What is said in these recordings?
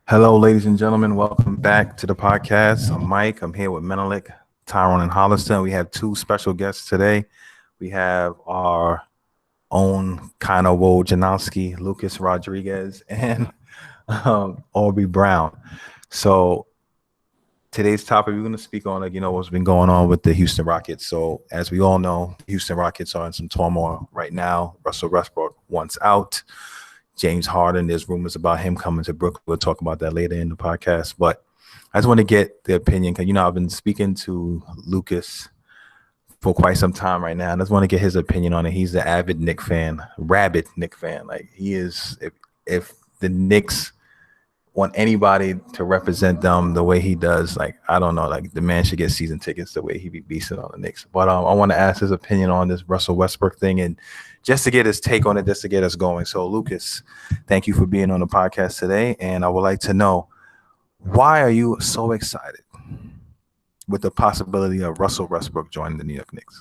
Hello, ladies and gentlemen. Welcome back to the podcast. I'm Mike. I'm here with Menelik, Tyrone, and Holliston. We have two special guests today. We have our own kind of Wojnarowski, Lucas Rodrigues, and Aubrey Brown. So today's topic, we're going to speak on, what's been going on with the Houston Rockets. So as we all know, the Houston Rockets are in some turmoil right now. Russell Westbrook wants out. James Harden, there's rumors about him coming to Brooklyn. We'll talk about that later in the podcast. But I just want to get the opinion because, I've been speaking to Lucas for quite some time right now. And I just want to get his opinion on it. He's an avid Knicks fan, rabid Knicks fan. Like he is, if the Knicks want anybody to represent them the way he does, like, I don't know, like the man should get season tickets the way he be beasting on the Knicks. But I want to ask his opinion on this Russell Westbrook thing and just to get his take on it, just to get us going. So, Lucas, thank you for being on the podcast today. And I would like to know, why are you so excited with the possibility of Russell Westbrook joining the New York Knicks?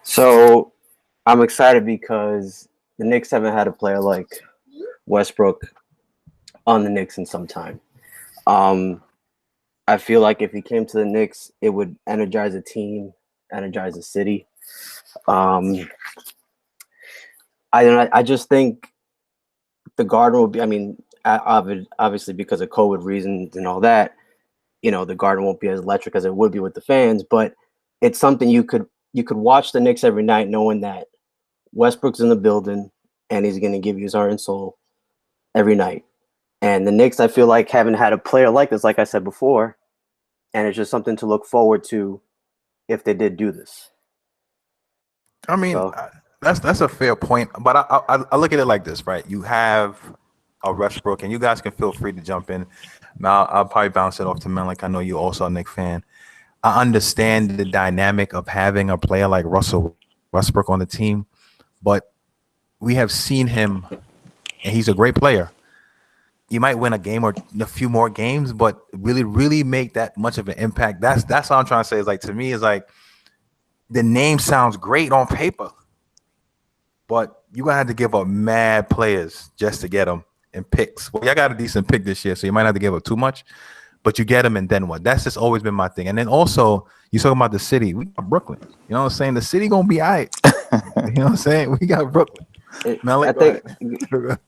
So, I'm excited because the Knicks haven't had a player like Westbrook on the Knicks in some time. I feel like if he came to the Knicks, it would energize a team, energize a city. I just think the Garden will be, obviously because of COVID reasons and all that, the Garden won't be as electric as it would be with the fans, but it's something you could watch the Knicks every night knowing that Westbrook's in the building and he's going to give you his heart and soul every night. And the Knicks, I feel like, haven't had a player like this, like I said before, and it's just something to look forward to if they did do this. I mean, that's a fair point, but I look at it like this, right? You have a Westbrook, and you guys can feel free to jump in. Now, I'll probably bounce it off to Menelik. I know you're also a Knicks fan. I understand the dynamic of having a player like Russell Westbrook on the team, but we have seen him, and he's a great player. You might win a game or a few more games, but really make that much of an impact. That's what I'm trying to say. Is like, to me, is like the name sounds great on paper, but you're gonna have to give up mad players just to get them in picks. Well, y'all got a decent pick this year, so you might not have to give up too much, but you get them and then what? That's just always been my thing. And then also, you talking about the city. We got Brooklyn. You know what I'm saying? The city gonna be all right. You know what I'm saying? We got Brooklyn. Malik,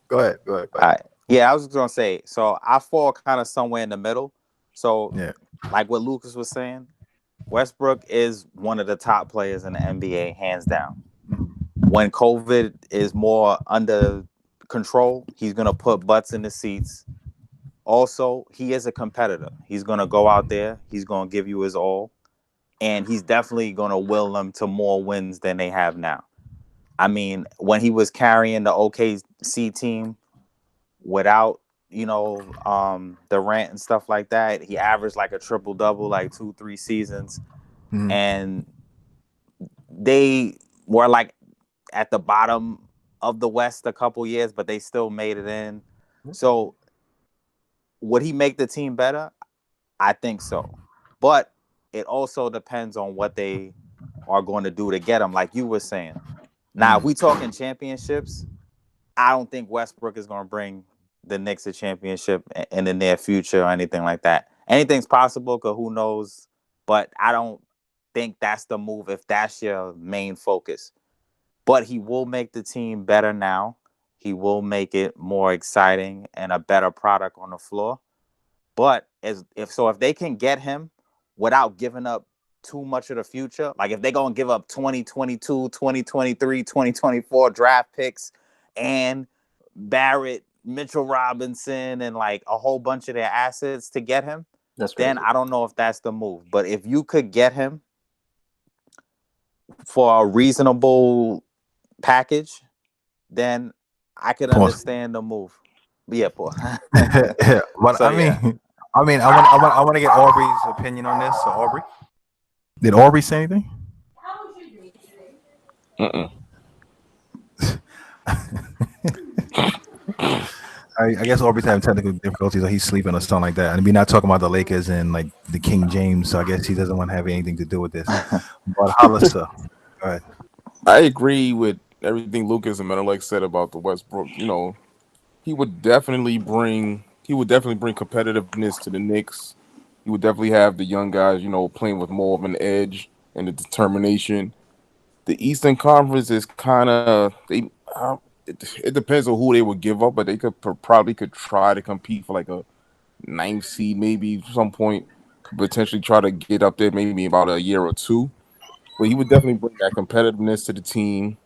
go ahead. All right. Yeah, I was just gonna say. So I fall kind of somewhere in the middle. So, like what Lucas was saying, Westbrook is one of the top players in the NBA, hands down. When COVID is more under control, he's going to put butts in the seats. Also, he is a competitor. He's going to go out there. He's going to give you his all. And he's definitely going to will them to more wins than they have now. I mean, when he was carrying the OKC team without, Durant and stuff like that, he averaged like a triple-double, like 2-3 seasons. Mm-hmm. And they were like at the bottom of the West a couple years, but they still made it in. So would he make the team better? I think so. But it also depends on what they are going to do to get him, like you were saying. Now, if we talking championships, I don't think Westbrook is going to bring the Knicks a championship in the near future or anything like that. Anything's possible, because who knows? But I don't think that's the move if that's your main focus. But he will make the team better now. He will make it more exciting and a better product on the floor. But if they can get him without giving up too much of the future, like if they're going to give up 2022, 2023, 2024 draft picks and Barrett, Mitchell Robinson, and like a whole bunch of their assets to get him, then I don't know if that's the move. But if you could get him for a reasonable package, then I could understand the move. But yeah, Paul. But so, I want to get Aubrey's opinion on this. So, Aubrey, did Aubrey say anything? How was your day today? I guess Aubrey's having technical difficulties, or he's sleeping or something like that. And we're not talking about the Lakers and like the King James, so I guess he doesn't want to have anything to do with this. But Hollister, go ahead. I agree with everything Lucas and Menelik said about the Westbrook. He would definitely bring he would definitely bring competitiveness to the Knicks. He would definitely have the young guys, playing with more of an edge and a determination. The Eastern Conference is kind of it depends on who they would give up, but they probably could try to compete for like a ninth seed, maybe at some point, could potentially try to get up there, maybe about a year or two. But he would definitely bring that competitiveness to the team.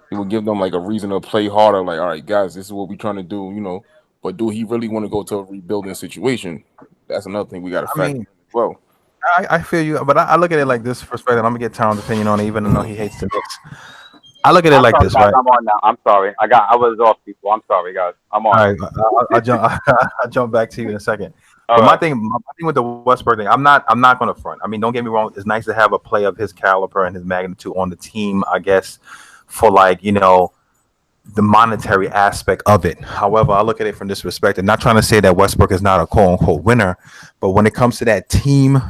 He would give them like a reason to play harder. Like, all right, guys, this is what we're trying to do. But do he really want to go to a rebuilding situation? That's another thing we got to I factor in mean, as well. I feel you, but I look at it like this perspective. I'm gonna get Towns' opinion on it, even though he hates the Knicks. I look at it I'm like sorry, this, guys. right? I'm on now. I'm sorry. I was off, people. I'm sorry, guys. I'm on. All right, I'll jump. I'll jump back to you in a second. All But my right. thing with the Westbrook thing, I'm not going to front. I mean, don't get me wrong. It's nice to have a player of his caliber and his magnitude on the team. I guess for like the monetary aspect of it. However, I look at it from this perspective. Not trying to say that Westbrook is not a quote unquote winner, but when it comes to that team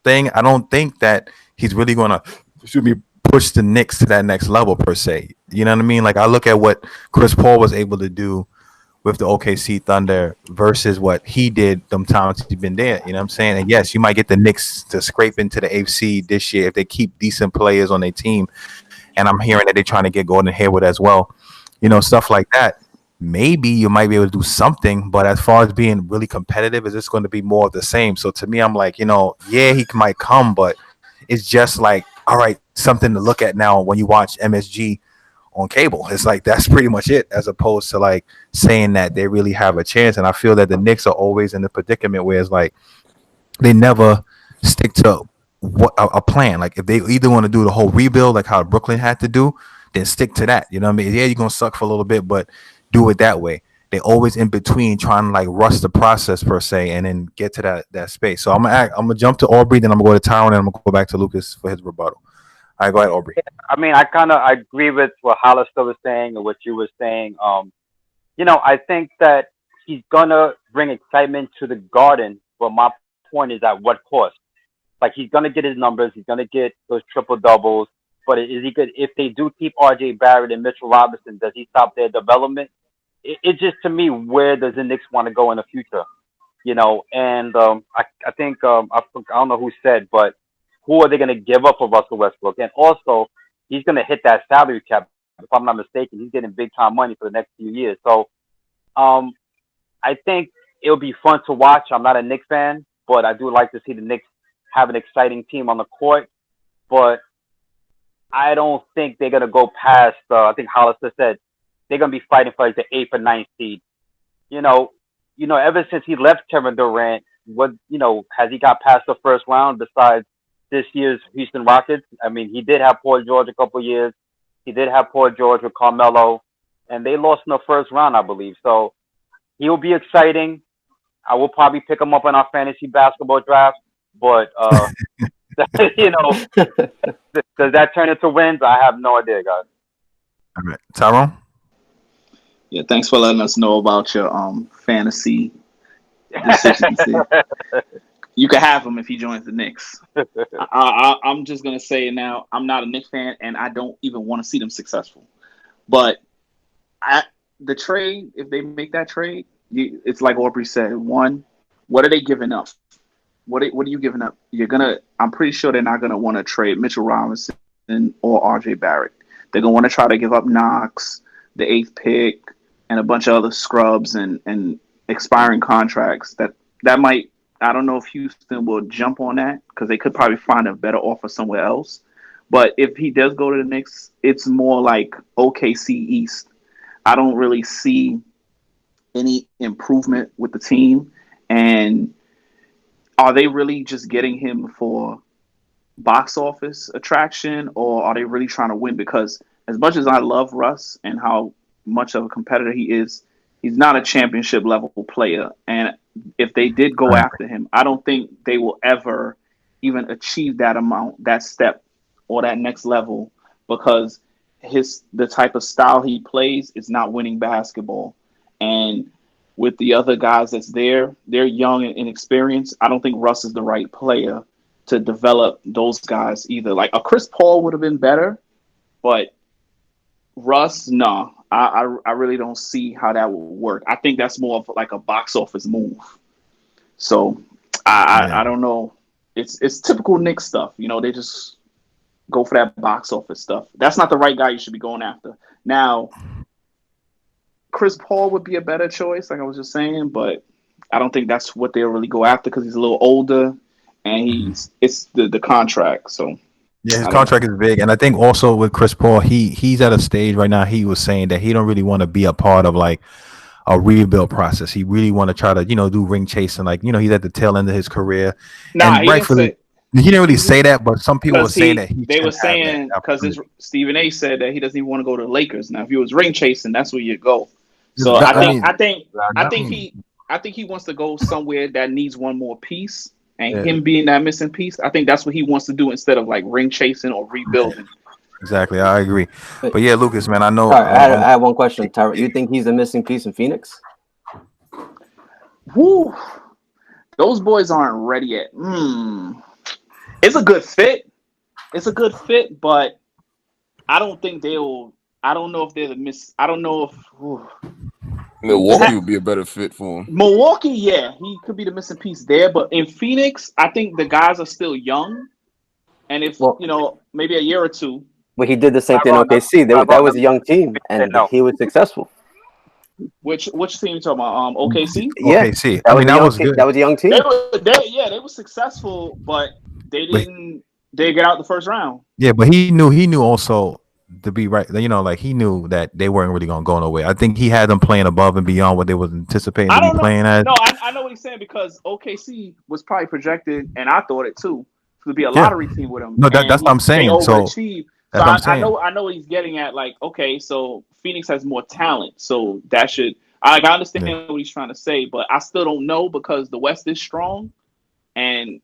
thing, I don't think that he's really going to push the Knicks to that next level per se. You know what I mean? Like I look at what Chris Paul was able to do with the OKC Thunder versus what he did them times he's been there. You know what I'm saying? And yes, you might get the Knicks to scrape into the AFC this year if they keep decent players on their team. And I'm hearing that they're trying to get Gordon Hayward as well. Stuff like that. Maybe you might be able to do something, but as far as being really competitive, is this going to be more of the same? So to me, I'm like, yeah, he might come, but it's just like, all right, something to look at now when you watch MSG on cable. It's like that's pretty much it, as opposed to like saying that they really have a chance. And I feel that the Knicks are always in the predicament where it's like they never stick to what a plan. Like if they either want to do the whole rebuild, like how Brooklyn had to do, then stick to that. You know what I mean? Yeah, you're gonna suck for a little bit, but do it that way. They always in between trying to like rush the process per se and then get to that space. So I'm gonna jump to Aubrey, then I'm gonna go to Tyron, and I'm gonna go back to Lucas for his rebuttal. All right, go ahead, Aubrey. I mean, I agree with what Hollister was saying and what you were saying. I think that he's gonna bring excitement to the Garden, but my point is at what cost? Like he's gonna get his numbers, he's gonna get those triple doubles, but is he good if they do keep R.J. Barrett and Mitchell Robinson? Does he stop their development? It just to me, where does the Knicks want to go in the future? And I think I don't know who said, but who are they going to give up for Russell Westbrook? And also, he's going to hit that salary cap. If I'm not mistaken, he's getting big time money for the next few years. So I think it'll be fun to watch. I'm not a Knicks fan, but I do like to see the Knicks have an exciting team on the court. But I don't think they're going to go past, I think Hollister said, they're going to be fighting for like the 8th or 9th seed. Ever since he left Kevin Durant, has he got past the first round besides this year's Houston Rockets? I mean, he did have Paul George a couple of years. He did have Paul George with Carmelo, and they lost in the first round, I believe. So he'll be exciting. I will probably pick him up in our fantasy basketball draft, but does that turn into wins? I have no idea, guys. All right, Tyrone. Yeah, thanks for letting us know about your fantasy decisions. You can have him if he joins the Knicks. I'm just gonna say now, I'm not a Knicks fan, and I don't even want to see them successful. But the trade, if they make that trade, it's like Aubrey said. One, what are they giving up? What are you giving up? I'm pretty sure they're not gonna want to trade Mitchell Robinson or R.J. Barrett. They're gonna want to try to give up Knox, the 8th pick, and a bunch of other scrubs and expiring contracts that might. I don't know if Houston will jump on that because they could probably find a better offer somewhere else. But if he does go to the Knicks, it's more like OKC East. I don't really see any improvement with the team. And are they really just getting him for box office attraction, or are they really trying to win? Because as much as I love Russ and how much of a competitor he is, he's not a championship level player. And if they did go after him, I don't think they will ever even achieve that amount, that step, or that next level, because the type of style he plays is not winning basketball. And with the other guys they're young and inexperienced. I don't think Russ is the right player to develop those guys either. Like a Chris Paul would have been better, but Russ, no, I really don't see how that would work. I think that's more of like a box office move. So I don't know. It's typical Knicks stuff. You know, they just go for that box office stuff. That's not the right guy you should be going after. Now, Chris Paul would be a better choice, like I was just saying, but I don't think that's what they'll really go after because he's a little older and it's the contract. So yeah, his contract is big, and I think also with Chris Paul, he's at a stage right now. He was saying that he don't really want to be a part of like a rebuild process. He really want to try to do ring chasing. Like he's at the tail end of his career. Nah, and rightfully, he didn't really say that, but some people were saying that they were saying because Stephen A. said that he doesn't even want to go to the Lakers. Now, if he was ring chasing, that's where you go. So I think he wants to go somewhere that needs one more piece. And him being that missing piece, I think that's what he wants to do instead of like ring chasing or rebuilding. Exactly, I agree. But yeah, Lucas, man, I know. All right, I have one question, Tyra. You think he's the missing piece in Phoenix? Woo, those boys aren't ready yet. It's a good fit. But I don't think they'll. I don't know if they're the miss. I don't know if. Milwaukee would be a better fit for him. Milwaukee, yeah, he could be the missing piece there. But in Phoenix, I think the guys are still young, and if maybe a year or two. But he did the same thing in OKC. That was a young team, and he was successful. Which team you talking about? OKC. Yeah, OKC. That was a young team. They were successful, but they didn't. They get out the first round. Yeah, but he knew also. To be right, like he knew that they weren't really going to go nowhere. I think he had them playing above and beyond what they was anticipating to be playing at. No, I know what he's saying because OKC was probably projected, and I thought it too, to be a lottery team with him. No, that's what I'm saying. So I know what he's getting at. Like, okay, so Phoenix has more talent, so that should. I understand what he's trying to say, but I still don't know because the West is strong, and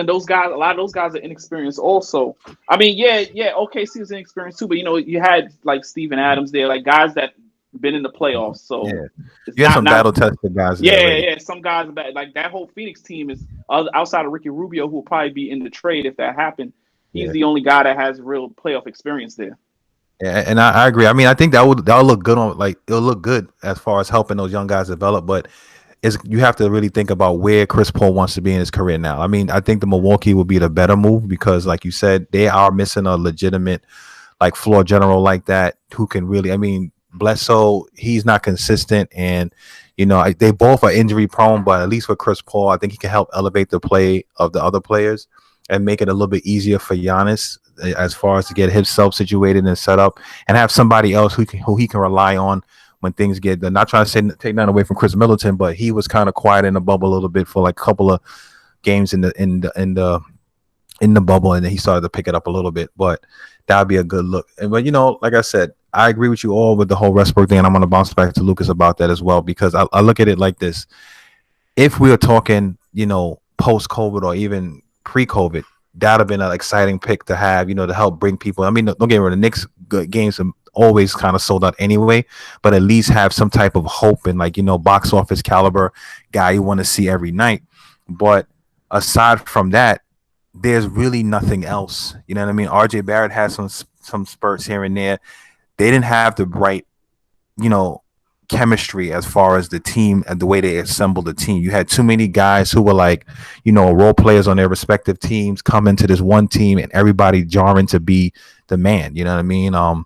those guys, a lot of those guys are inexperienced also. I mean, OKC is inexperienced too, but you had like Steven Adams there, like guys that been in the playoffs. So you have some battle tested guys. Some guys like that whole Phoenix team is outside of Ricky Rubio, who will probably be in the trade if that happened. He's the only guy that has real playoff experience there. Yeah, and I agree. I mean, I think that'll look good it'll look good as far as helping those young guys develop, but you have to really think about where Chris Paul wants to be in his career now. I mean, I think the Milwaukee will be the better move because, like you said, they are missing a legitimate, like floor general like that who can really. I mean, Bledsoe, he's not consistent, and they both are injury prone. But at least with Chris Paul, I think he can help elevate the play of the other players and make it a little bit easier for Giannis as far as to get himself situated and set up, and have somebody else who he can rely on. When things get done, not trying to take nothing away from Chris Middleton, but he was kind of quiet in the bubble a little bit for like a couple of games in the bubble, and then he started to pick it up a little bit. But that would be a good look. But like I said, I agree with you all with the whole Westbrook thing, and I'm going to bounce back to Lucas about that as well because I look at it like this: if we were talking, post-COVID or even pre-COVID, that'd have been an exciting pick to have, to help bring people. I mean, don't get rid of the Knicks games. Always kind of sold out anyway, but at least have some type of hope and box office caliber guy you want to see every night. But aside from that, there's really nothing else. You know what I mean? RJ Barrett had some spurts here and there. They didn't have the right, chemistry as far as the team and the way they assembled the team. You had too many guys who were like, role players on their respective teams come into this one team and everybody jarring to be the man. You know what I mean?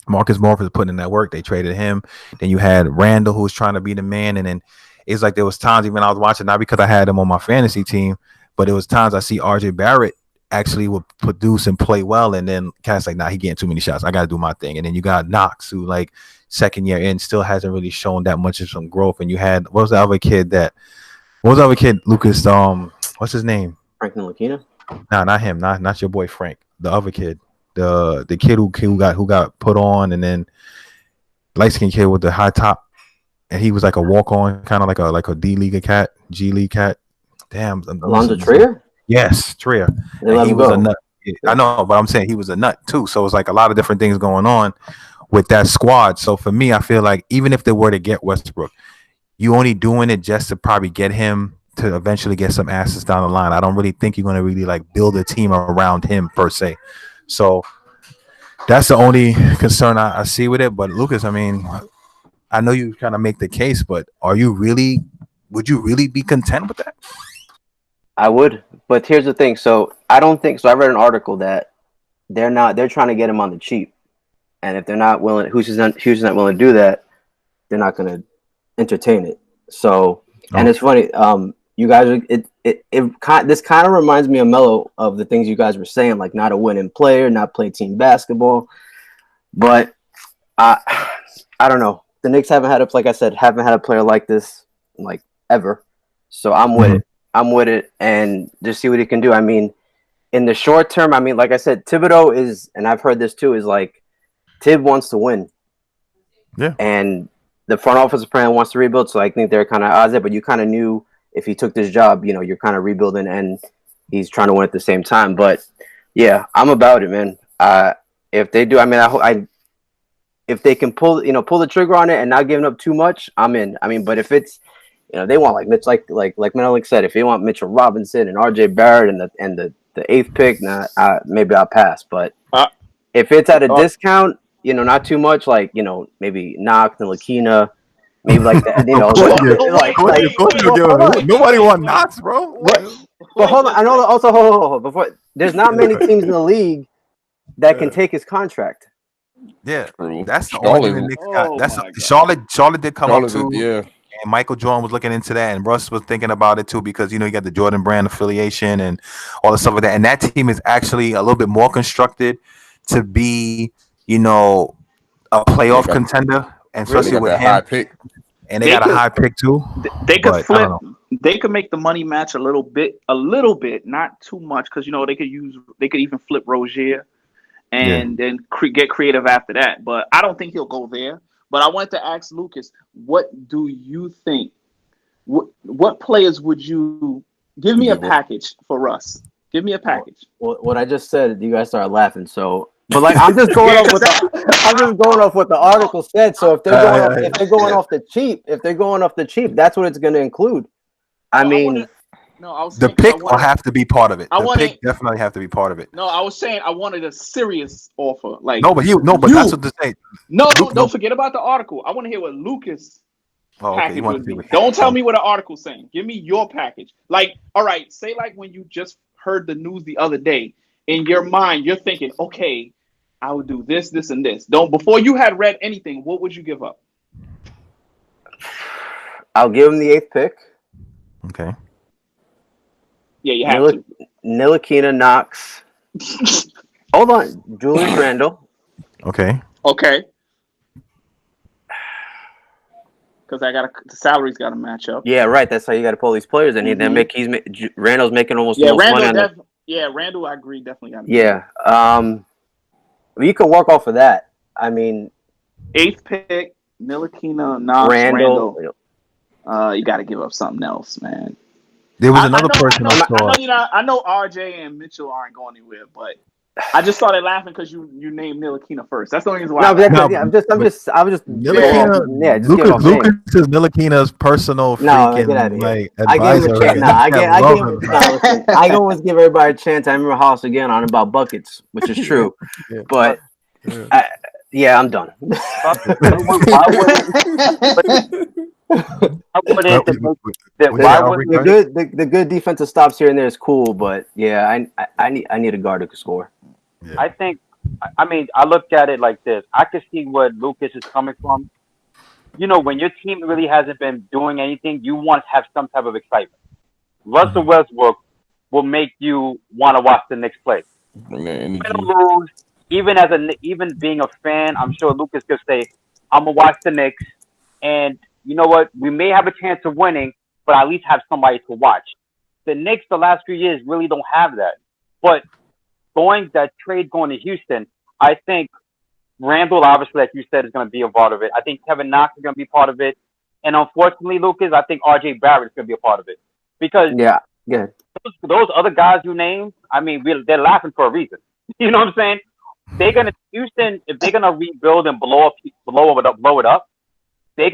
Marcus Morris was putting in that work. They traded him. Then you had Randall, who was trying to be the man. And then it's like there was times even I was watching, not because I had him on my fantasy team, but it was times I see RJ Barrett actually would produce and play well. And then cats like, nah, he getting too many shots. I got to do my thing. And then you got Knox, who like second year in still hasn't really shown that much of some growth. And you had, what was the other kid, Lucas? What's his name? Frank Ntilikina? Nah, not him. Not your boy Frank. The other kid. The kid who got put on, and then light skinned kid with the high top, and he was like a walk on, kind of like a D League cat, G League cat. Damn, Alonzo Trier. Yes, Trier. He was a nut. I know, but I'm saying he was a nut too. So it's like a lot of different things going on with that squad. So for me, I feel like even if they were to get Westbrook, you only doing it just to probably get him to eventually get some assets down the line. I don't really think you're going to really like build a team around him per se. So That's the only concern I see with it. But Lucas, I mean, I know you kind of make the case, but would you really be content with that? I would, but here's the thing. So I don't think so. I read an article that they're trying to get him on the cheap, and if they're not willing, Houston's not willing to do that, they're not going to entertain it. So, and it's funny. You guys, this kind of reminds me of Melo, of the things you guys were saying, like not a winning player, not play team basketball. But I don't know. The Knicks haven't had a player like this like ever. So I'm with it. I'm with it, and just see what he can do. I mean, in the short term, I mean, like I said, Thibodeau is, and I've heard this too, is like Tib wants to win. Yeah. And the front office apparently wants to rebuild, so I think they're kind of odds it, but you kind of knew if he took this job, you know, you're kind of rebuilding and he's trying to win at the same time. But yeah, I'm about it, man. If they do, I mean, if they can pull the trigger on it and not giving up too much, I'm in. I mean, but if it's, you know, they want like Mitch, like Menelik said, if they want Mitchell Robinson and RJ Barrett and the 8th pick, maybe I'll pass. But if it's at a discount, you know, not too much, like, you know, maybe Knox and Lakina, maybe like that, you know. Nobody want Knox, bro. But hold on, I know. Also, hold on. Before, there's not many teams in the league that can take his contract. Yeah, that's the only thing the Knicks got. That's Charlotte did come up too. Yeah. And Michael Jordan was looking into that, and Russ was thinking about it too, because you know you got the Jordan Brand affiliation and all the stuff like that. And that team is actually a little bit more constructed to be, you know, a playoff contender, and especially with him. High pick. And they got a high pick too. They could flip. They could make the money match a little bit, not too much, because you know they could even flip Rozier, and then get creative after that. But I don't think he'll go there. But I wanted to ask Lucas, what do you think? What players would you give me a package for Russ? Give me a package. Well, what I just said, you guys started laughing. So, but like I'm just going off what the article said. So if they're going off the cheap, that's what it's going to include. The pick will have to be part of it. The pick definitely have to be part of it. No, I was saying I wanted a serious offer. Like but that's what they say. No, don't forget about the article. I want to hear what Lucas package would be. Don't tell me what the article's saying. Give me your package. Like, all right, say like when you just heard the news the other day, in your mind, you're thinking, okay, I would do this, this, and this. Before you had read anything, what would you give up? I'll give him the 8th pick. Okay. Yeah, you have to. Ntilikina, Knox. Hold on. Julius Randle. Okay. Because the salary's got to match up. Yeah, right. That's how you got to pull these players. And Randle's making almost the most money. Randle, I agree, definitely got to. Yeah. You can work off of that. I mean, 8th pick, Ntilikina, Knox, Randle. You got to give up something else, man. There was another person I saw. I know RJ and Mitchell aren't going anywhere, but I just started laughing because you named Ntilikina first. That's the only reason why. Lucas is Ntilikina's personal freaking advisor. I always give everybody a chance. I remember House again on about buckets, which is true, but I'm done. The good defensive stops here and there is cool, but I need a guard who can score. Yeah. I looked at it like this. I can see where Lucas is coming from. You know, when your team really hasn't been doing anything, you want to have some type of excitement. Russell Westbrook will make you want to watch the Knicks play. Lose, even being a fan, I'm sure Lucas could say, I'm gonna watch the Knicks, and you know what? We may have a chance of winning, but at least have somebody to watch. The Knicks, the last few years, really don't have that. But that trade going to Houston, I think Randle, obviously, like you said, is going to be a part of it. I think Kevin Knox is going to be part of it. And unfortunately, Lucas, I think RJ Barrett is going to be a part of it. Because those other guys you named, I mean, they're laughing for a reason. You know what I'm saying? Houston, if they're going to rebuild and blow it up, they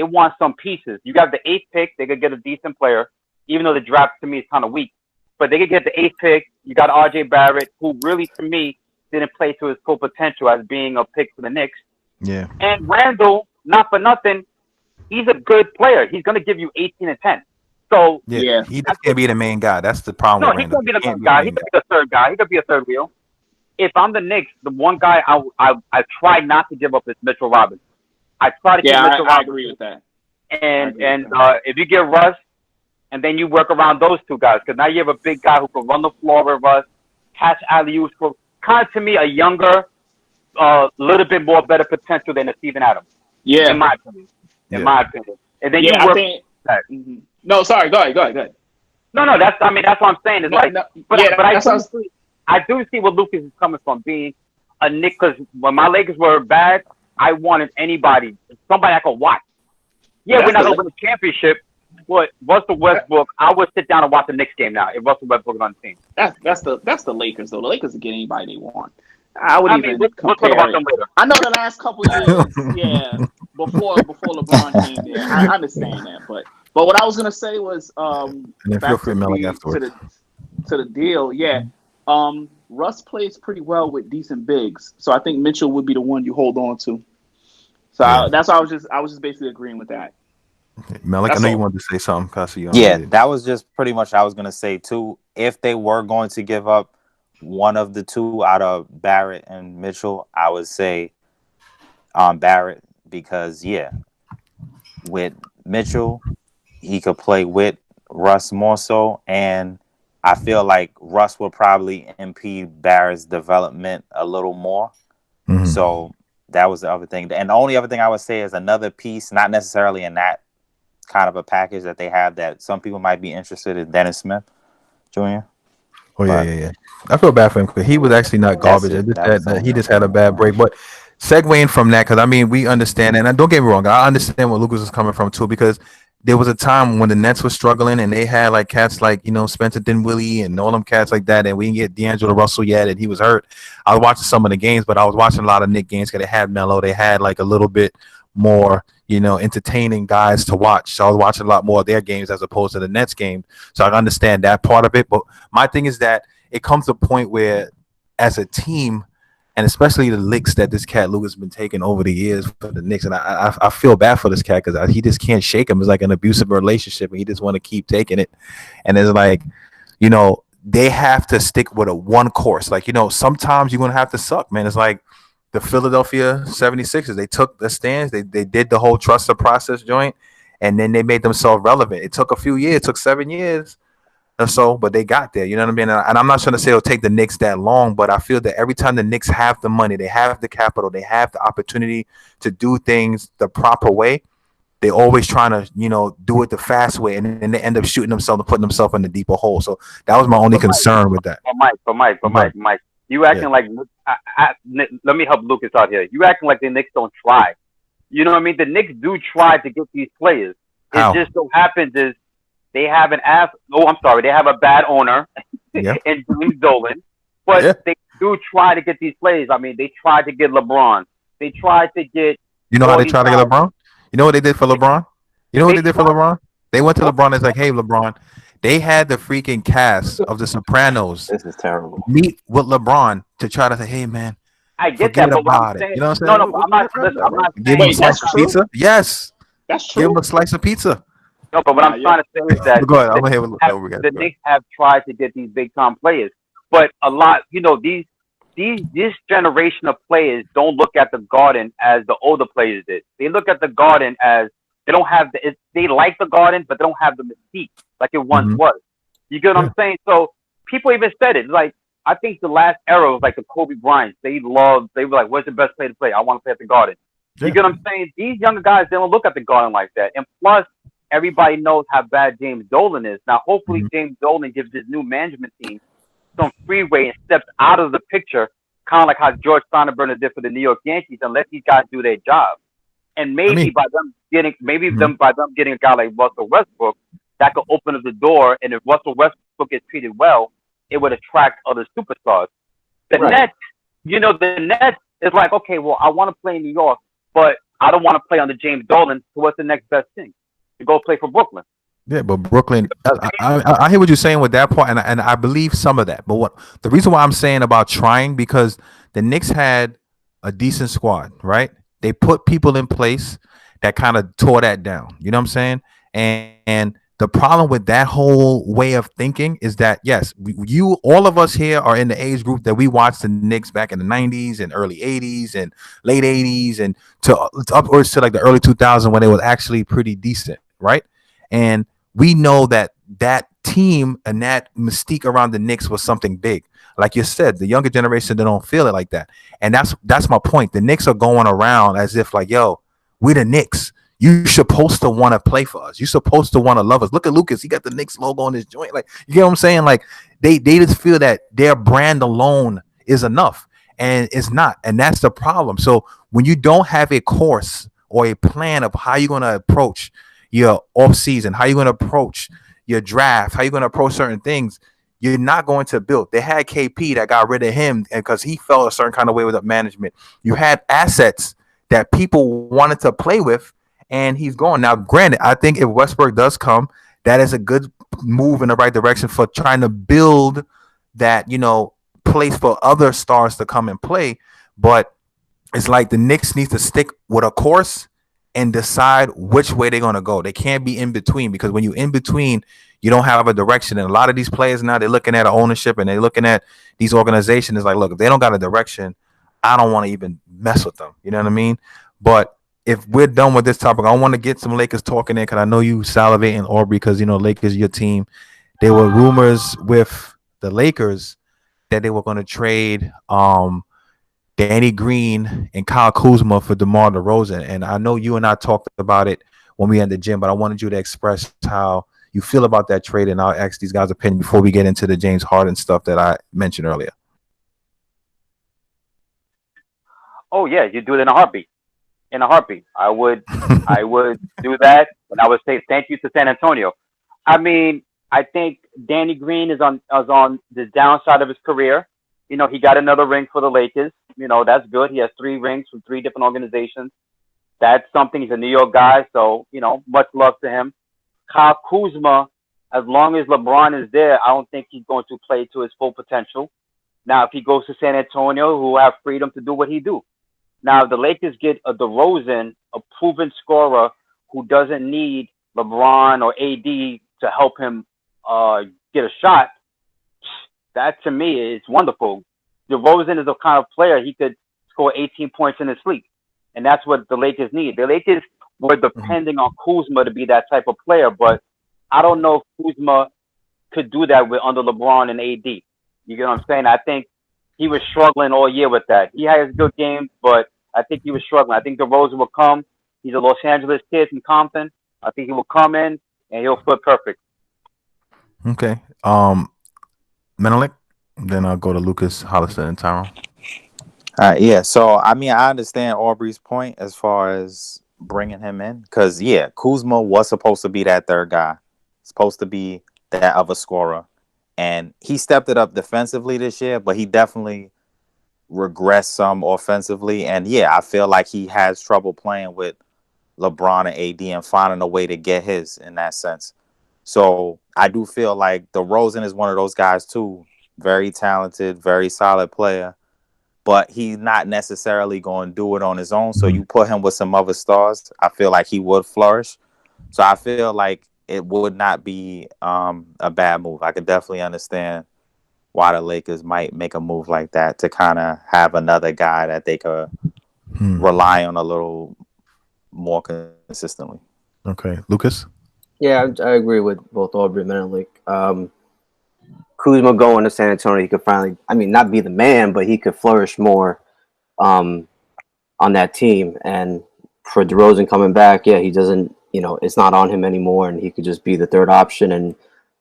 want some pieces. You got the 8th pick, they could get a decent player, even though the draft to me is kind of weak. But they could get the 8th pick. You got RJ Barrett, who really, to me, didn't play to his full potential as being a pick for the Knicks. Yeah. And Randall, not for nothing, he's a good player. He's going to give you 18 and 10. So Yeah, he just can't be the main guy. That's the problem with he Randall. can't be the main guy. He could be the third guy. He could be a third wheel. If I'm the Knicks, the one guy I try not to give up is Mitchell Robinson. I try to keep Mitchell Robinson. I agree with that. And if you get Russ, and then you work around those two guys, because now you have a big guy who can run the floor with Russ, catch alley-oops, for kind of to me a younger, little bit more better potential than a Steven Adams. Yeah, in my opinion. In my opinion. And then you work. No, sorry. Go ahead. No. That's what I'm saying. It's I do see where Lucas is coming from, being a Knick. Because when my Lakers were bad, I wanted somebody I could watch. Yeah, we're not going to win a championship, but Russell Westbrook, I would sit down and watch the Knicks game now if Russell Westbrook is on the team. That's the Lakers though. The Lakers will get anybody they want. I wouldn't even compare it. I know the last couple years, before LeBron came there. I understand that, but what I was gonna say was back to the deal. Yeah, Russ plays pretty well with decent bigs, so I think Mitchell would be the one you hold on to. So that's why I was just basically agreeing with that. Malik, I know you wanted to say something. That was just pretty much I was gonna say too. If they were going to give up one of the two out of Barrett and Mitchell, I would say Barrett, because with Mitchell, he could play with Russ more so, and I feel like Russ will probably impede Barrett's development a little more. Mm-hmm. So that was the other thing. And the only other thing I would say is another piece, not necessarily in that kind of a package that they have that some people might be interested in, Dennis Smith Jr. Oh, yeah. I feel bad for him because he was actually not garbage. He just had a bad break. But segueing from that, because, we understand, and don't get me wrong, I understand where Lucas is coming from, too, because there was a time when the Nets were struggling and they had, like, cats like, Spencer Dinwiddie and all them cats like that, and we didn't get D'Angelo Russell yet, and he was hurt. I was watching some of the games, but I was watching a lot of Knick games because they had Melo. They had, like, a little bit more entertaining guys to watch. So I was watching a lot more of their games as opposed to the Nets game. So I understand that part of it. But my thing is that it comes to a point where as a team, and especially the licks that this cat Lucas has been taking over the years for the Knicks, and I feel bad for this cat because he just can't shake him. It's like an abusive relationship, and he just want to keep taking it. And it's like, they have to stick with a one course. Like, sometimes you're going to have to suck, man. It's like the Philadelphia 76ers, they took the stands, they did the whole trust the process joint, and then they made themselves relevant. It took a few years, it took 7 years or so, but they got there. You know what I mean? And I'm not trying to say it'll take the Knicks that long, but I feel that every time the Knicks have the money, they have the capital, they have the opportunity to do things the proper way, they always trying to, do it the fast way, and then they end up shooting themselves and putting themselves in the deeper hole. So that was my only concern with that. Mike, you acting like let me help Lucas out here. You acting like the Knicks don't try. You know what I mean? The Knicks do try to get these players. It just so happens is they have they have a bad owner in James Dolan, but they do try to get these players. They tried to get LeBron. They tried to get. You know how they tried to get LeBron? You know what they did for LeBron? They went to LeBron and was like, hey, LeBron. They had the freaking cast of The Sopranos. This is terrible. Meet with LeBron to try to say, "Hey, man, I get that, but about it." You know what I'm saying? No, I'm not. Give him a slice of pizza. Yes, that's true. Give him a slice of pizza. No, but what I'm trying to say is that go ahead. I'm gonna hear what the Knicks have tried to get these big time players, but a lot, this generation of players don't look at the Garden as the older players did. They look at the Garden as they don't have they like the Garden, but they don't have the mystique like it once was. You get what I'm saying? So people even said it. Like, I think the last era was like the Kobe Bryant. They were like, where's the best place to play? I want to play at the Garden. You get what I'm saying? These younger guys, they don't look at the Garden like that. And plus, everybody knows how bad James Dolan is. Now, hopefully, James Dolan gives his new management team some freeway and steps out of the picture, kind of like how George Steinbrenner did for the New York Yankees, and let these guys do their job. And maybe by them getting a guy like Russell Westbrook, that could open up the door. And if Russell Westbrook is treated well, it would attract other superstars. The Nets is like, okay, well, I want to play in New York, but I don't want to play under James Dolan. So what's the next best thing? To go play for Brooklyn. Yeah, but Brooklyn, I hear what you're saying with that point, and I believe some of that. But what the reason why I'm saying about trying, because the Knicks had a decent squad, right? They put people in place that kind of tore that down. You know what I'm saying? And the problem with that whole way of thinking is that yes, you all of us here are in the age group that we watched the Knicks back in the '90s and early '80s and late '80s and to upwards to like the early 2000s when it was actually pretty decent, right? And we know that that team and that mystique around the Knicks was something big. Like you said, the younger generation, they don't feel it like that. And that's my point. The Knicks are going around as if like, yo, we're the Knicks. You supposed to want to play for us. You're supposed to want to love us. Look at Lucas. He got the Knicks logo on his joint. Like, you get what I'm saying? Like they just feel that their brand alone is enough. And it's not. And that's the problem. So when you don't have a course or a plan of how you're going to approach your off season, how you're going to approach your draft, how you're going to approach certain things, you're not going to build. They had KP that got rid of him because he felt a certain kind of way with the management. You had assets that people wanted to play with, and he's gone. Now, granted, I think if Westbrook does come, that is a good move in the right direction for trying to build that, place for other stars to come and play. But it's like the Knicks need to stick with a course and decide which way they're going to go. They can't be in between, because when you're in between, you don't have a direction. And a lot of these players now, they're looking at ownership and they're looking at these organizations. It's like, look, if they don't got a direction, I don't want to even mess with them. You know what I mean? But if we're done with this topic, I want to get some Lakers talking in, because I know you salivating, Aubrey, because, Lakers, your team. There were rumors with the Lakers that they were going to trade Danny Green and Kyle Kuzma for DeMar DeRozan. And I know you and I talked about it when we were in the gym, but I wanted you to express how you feel about that trade, and I'll ask these guys' opinion before we get into the James Harden stuff that I mentioned earlier. Oh yeah, you do it in a heartbeat. In a heartbeat, I would do that, and I would say thank you to San Antonio. I mean, I think Danny Green is on the downside of his career. He got another ring for the Lakers. That's good. He has 3 rings from 3 different organizations. That's something. He's a New York guy, so much love to him. Kyle Kuzma, as long as LeBron is there, I don't think he's going to play to his full potential. Now, if he goes to San Antonio, who have freedom to do what he do. Now, if the Lakers get a DeRozan, a proven scorer who doesn't need LeBron or AD to help him get a shot, that to me is wonderful. DeRozan is the kind of player he could score 18 points in his sleep, and that's what the Lakers need. The Lakers were depending on Kuzma to be that type of player, but I don't know if Kuzma could do that under LeBron and AD. You get what I'm saying? I think he was struggling all year with that. He has good games, but I think he was struggling. I think DeRozan will come. He's a Los Angeles kid from Compton. I think he will come in and he'll fit perfect. Okay. Menelik, then I'll go to Lucas, Hollister, and Tyrone. Yeah. So, I mean, I understand Aubrey's point as far as bringing him in, because, Kuzma was supposed to be that third guy, supposed to be that other scorer. And he stepped it up defensively this year, but he definitely regressed some offensively. And I feel like he has trouble playing with LeBron and AD and finding a way to get his in that sense. So I do feel like DeRozan is one of those guys too. Very talented, very solid player, but he's not necessarily going to do it on his own. So you put him with some other stars, I feel like he would flourish. So I feel like it would not be a bad move. I could definitely understand why the Lakers might make a move like that to kind of have another guy that they could rely on a little more consistently. Okay, Lucas? Yeah, I agree with both Aubrey and Menelik. Kuzma going to San Antonio, he could finally, not be the man, but he could flourish more on that team. And for DeRozan coming back, he doesn't, it's not on him anymore, and he could just be the third option. And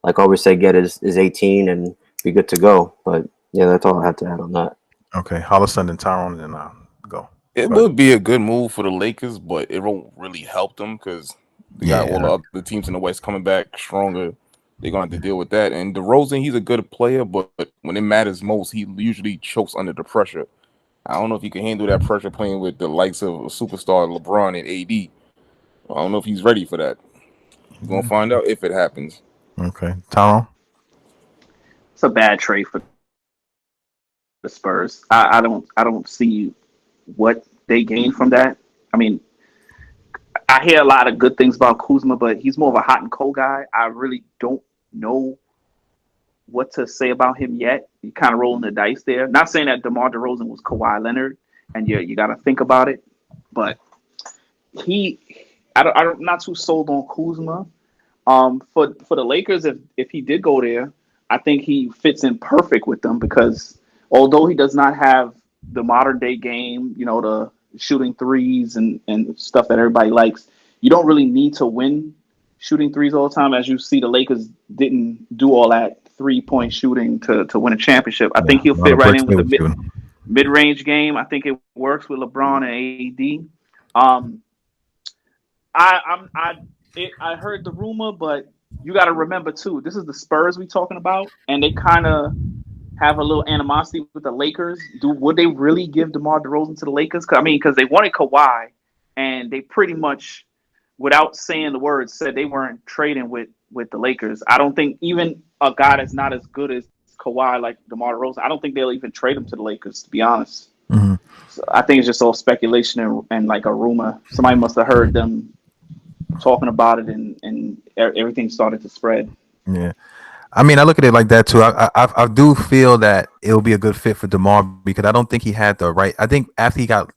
like Aubrey said, get his 18 and be good to go. But that's all I have to add on that. Okay, Hollister and Tyrone, and then I'll go. It would be a good move for the Lakers, but it won't really help them because they got all the other teams in the West coming back stronger. They're going to have to deal with that. And DeRozan, he's a good player, but when it matters most, he usually chokes under the pressure. I don't know if he can handle that pressure playing with the likes of a superstar LeBron and AD. I don't know if he's ready for that. We're gonna find out if it happens. Okay, Tyrone. It's a bad trade for the Spurs. I don't see what they gain from that. I mean, I hear a lot of good things about Kuzma, but he's more of a hot and cold guy. I really don't know what to say about him yet. You're kind of rolling the dice there. Not saying that DeMar DeRozan was Kawhi Leonard, and you got to think about it, but I'm not too sold on Kuzma. For the Lakers, if he did go there, I think he fits in perfect with them because although he does not have the modern day game, the shooting threes and stuff that everybody likes, you don't really need to win shooting threes all the time. As you see, the Lakers didn't do all that 3-point shooting to win a championship. I think he'll fit right in with the mid-range game. I think it works with LeBron and AD. I heard the rumor, but you got to remember too, this is the Spurs we talking about, and they kind of have a little animosity with the Lakers. Would they really give DeMar DeRozan to the Lakers? Because they wanted Kawhi, and they pretty much, without saying the words, said they weren't trading with the Lakers. I don't think even a guy that's not as good as Kawhi like DeMar DeRozan, I don't think they'll even trade him to the Lakers, to be honest. Mm-hmm. So I think it's just all speculation and like a rumor. Somebody must have heard them talking about it, and everything started to spread. Yeah. I mean, I look at it like that too. I do feel that it'll be a good fit for DeMar because I don't think he had the right. I think after he got,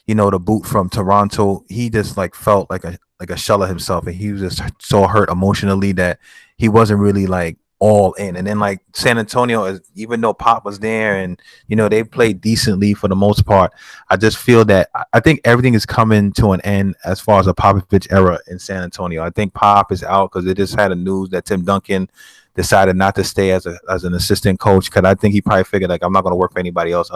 the boot from Toronto, he just like felt like a shell of himself, and he was just so hurt emotionally that he wasn't really like all in. And then like San Antonio, even though Pop was there and they played decently for the most part, I just feel that I think everything is coming to an end as far as a Popovich era in San Antonio. I think Pop is out because they just had a news that Tim Duncan decided not to stay as an assistant coach because I think he probably figured like I'm not going to work for anybody else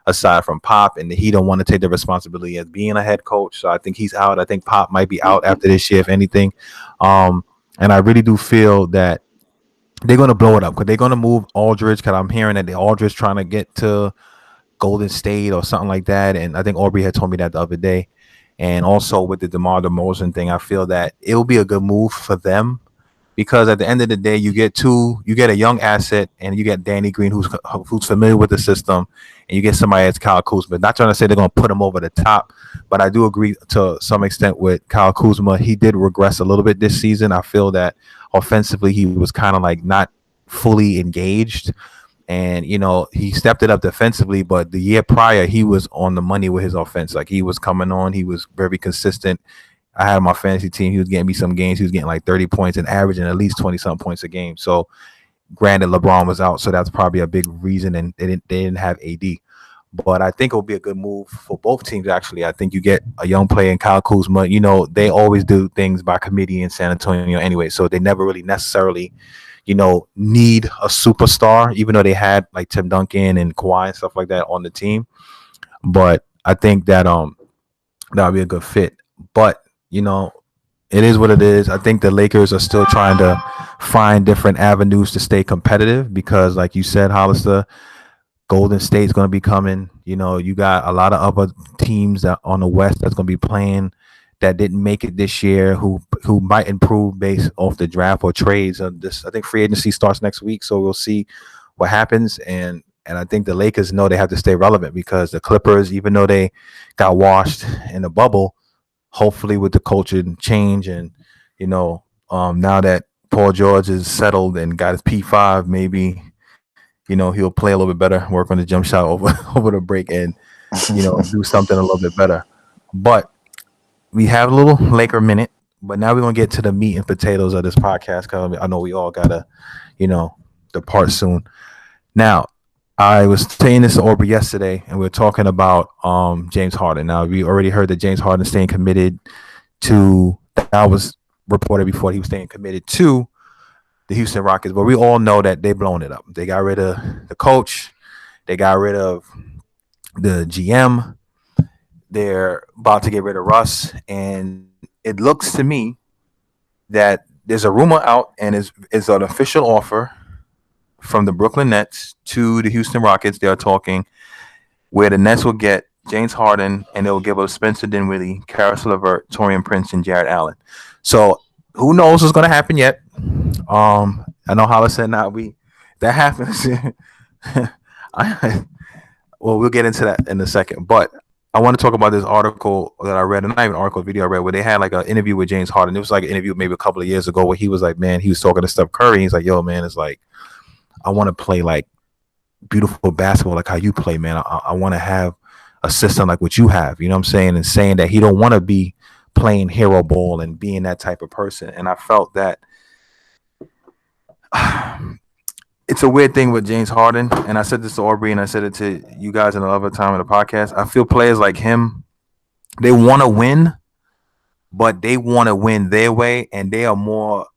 aside from Pop, and he don't want to take the responsibility as being a head coach. So I think he's out. I think Pop might be out after this year, if anything. And I really do feel that they're going to blow it up because they're going to move Aldridge because I'm hearing that the Aldridge trying to get to Golden State or something like that. And I think Aubrey had told me that the other day. And also with the DeMar DeRozan thing, I feel that it'll be a good move for them because at the end of the day, you get a young asset and you get Danny Green who's familiar with the system, and you get somebody that's Kyle Kuzma. Not trying to say they're going to put him over the top, but I do agree to some extent with Kyle Kuzma. He did regress a little bit this season. I feel that offensively, he was kind of like not fully engaged, and he stepped it up defensively. But the year prior, he was on the money with his offense. Like he was coming on, he was very consistent. I had my fantasy team. He was getting me some games. He was getting like 30 points and averaging at least 20-something points a game. So, granted, LeBron was out, so that's probably a big reason. And they didn't have AD. But I think it'll be a good move for both teams, actually. I think you get a young player in Kyle Kuzma. They always do things by committee in San Antonio anyway, so they never really necessarily, need a superstar, even though they had like Tim Duncan and Kawhi and stuff like that on the team. But I think that that'll be a good fit. But, it is what it is. I think the Lakers are still trying to find different avenues to stay competitive because, like you said, Hollister, Golden State's going to be coming. You got a lot of other teams that on the West that's going to be playing that didn't make it this year who might improve based off the draft or trades. I think free agency starts next week, so we'll see what happens. And I think the Lakers know they have to stay relevant because the Clippers, even though they got washed in the bubble, hopefully with the culture change and, now that Paul George is settled and got his P5, maybe, he'll play a little bit better, work on the jump shot over the break and, do something a little bit better. But we have a little Laker minute, but now we're going to get to the meat and potatoes of this podcast because I know we all got to, depart soon. Now, I was saying this to Aubrey yesterday, and we were talking about James Harden. Now, we already heard that James Harden is staying committed to – that was reported before he was staying committed to the Houston Rockets. But we all know that they've blown it up. They got rid of the coach. They got rid of the GM. They're about to get rid of Russ. And it looks to me that there's a rumor out, and it's an official offer from the Brooklyn Nets to the Houston Rockets. They are talking where the Nets will get James Harden and they'll give us Spencer Dinwiddie, Karis LeVert, Taurean Prince, and Jared Allen. So who knows what's gonna happen yet? I know Hollis said now that happens. Well, we'll get into that in a second, but I want to talk about this article that I read, and not even an article, video I read, where they had like an interview with James Harden. It was like an interview maybe a couple of years ago where he was like, man, he was talking to Steph Curry. He's like, yo, man, it's like, I want to play like beautiful basketball, like how you play, man. I want to have a system like what you have, you know what I'm saying? And saying that he don't want to be playing hero ball and being that type of person. And I felt that it's a weird thing with James Harden, and I said this to Aubrey, and I said it to you guys in another time in the podcast. I feel players like him, they want to win, but they want to win their way, and they are more,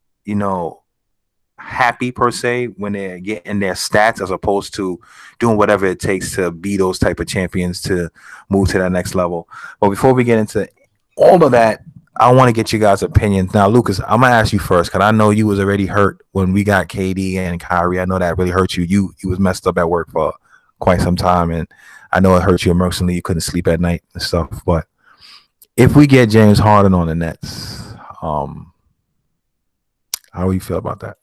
happy per se when they're getting their stats as opposed to doing whatever it takes to be those type of champions to move to that next level. But before we get into all of that, I want to get you guys' opinions. Now, Lucas, I'm gonna ask you first because I know you was already hurt when we got KD and Kyrie. I know that really hurt you. You was messed up at work for quite some time, and I know it hurt you emotionally. You couldn't sleep at night and stuff. But if we get James Harden on the Nets, how do you feel about that?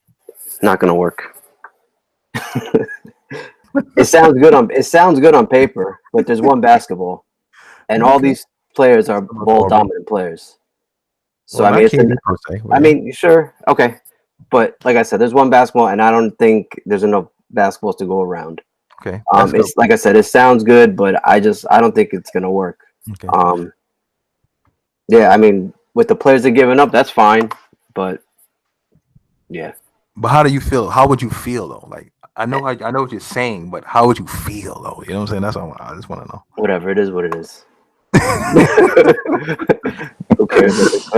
Not gonna work. It sounds good on paper, but there's one basketball, and all these players are ball dominant players. So well, I mean, sure, okay, but like I said, there's one basketball, and I don't think there's enough basketballs to go around. Okay. It's like I said, it sounds good, but I don't think it's gonna work. Okay. Yeah, I mean, with the players they're giving up, that's fine, but yeah. But how do you feel? How would you feel though? Like I know what you're saying, but how would you feel though? You know what I'm saying? That's all I just want to know. Whatever, it is what it is. Who cares?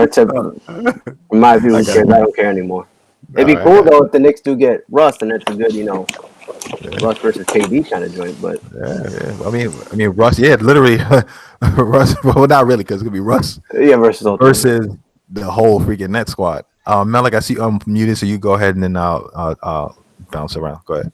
In my view, who cares? I don't care anymore. It'd be cool though if the Knicks do get Russ, and that's a good, Russ versus KD kind of joint. But yeah. I mean, Russ. Yeah, literally, Russ. Well, not really, because it could be Russ. Yeah, versus the whole freaking net squad. Malik, I see you muted, so you go ahead and then I'll bounce around. Go ahead.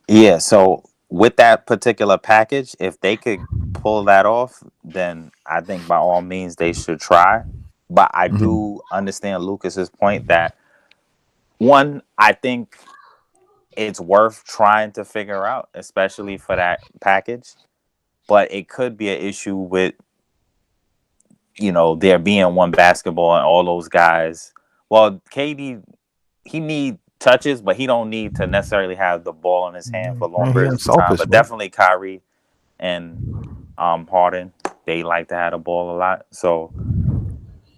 Yeah. So with that particular package, if they could pull that off, then I think by all means they should try. But I do understand Lucas's point that one, I think it's worth trying to figure out, especially for that package. But it could be an issue with, there being one basketball and all those guys. Well, KD, he need touches, but he don't need to necessarily have the ball in his hand for long periods of time. But definitely Kyrie and Harden, they like to have the ball a lot. So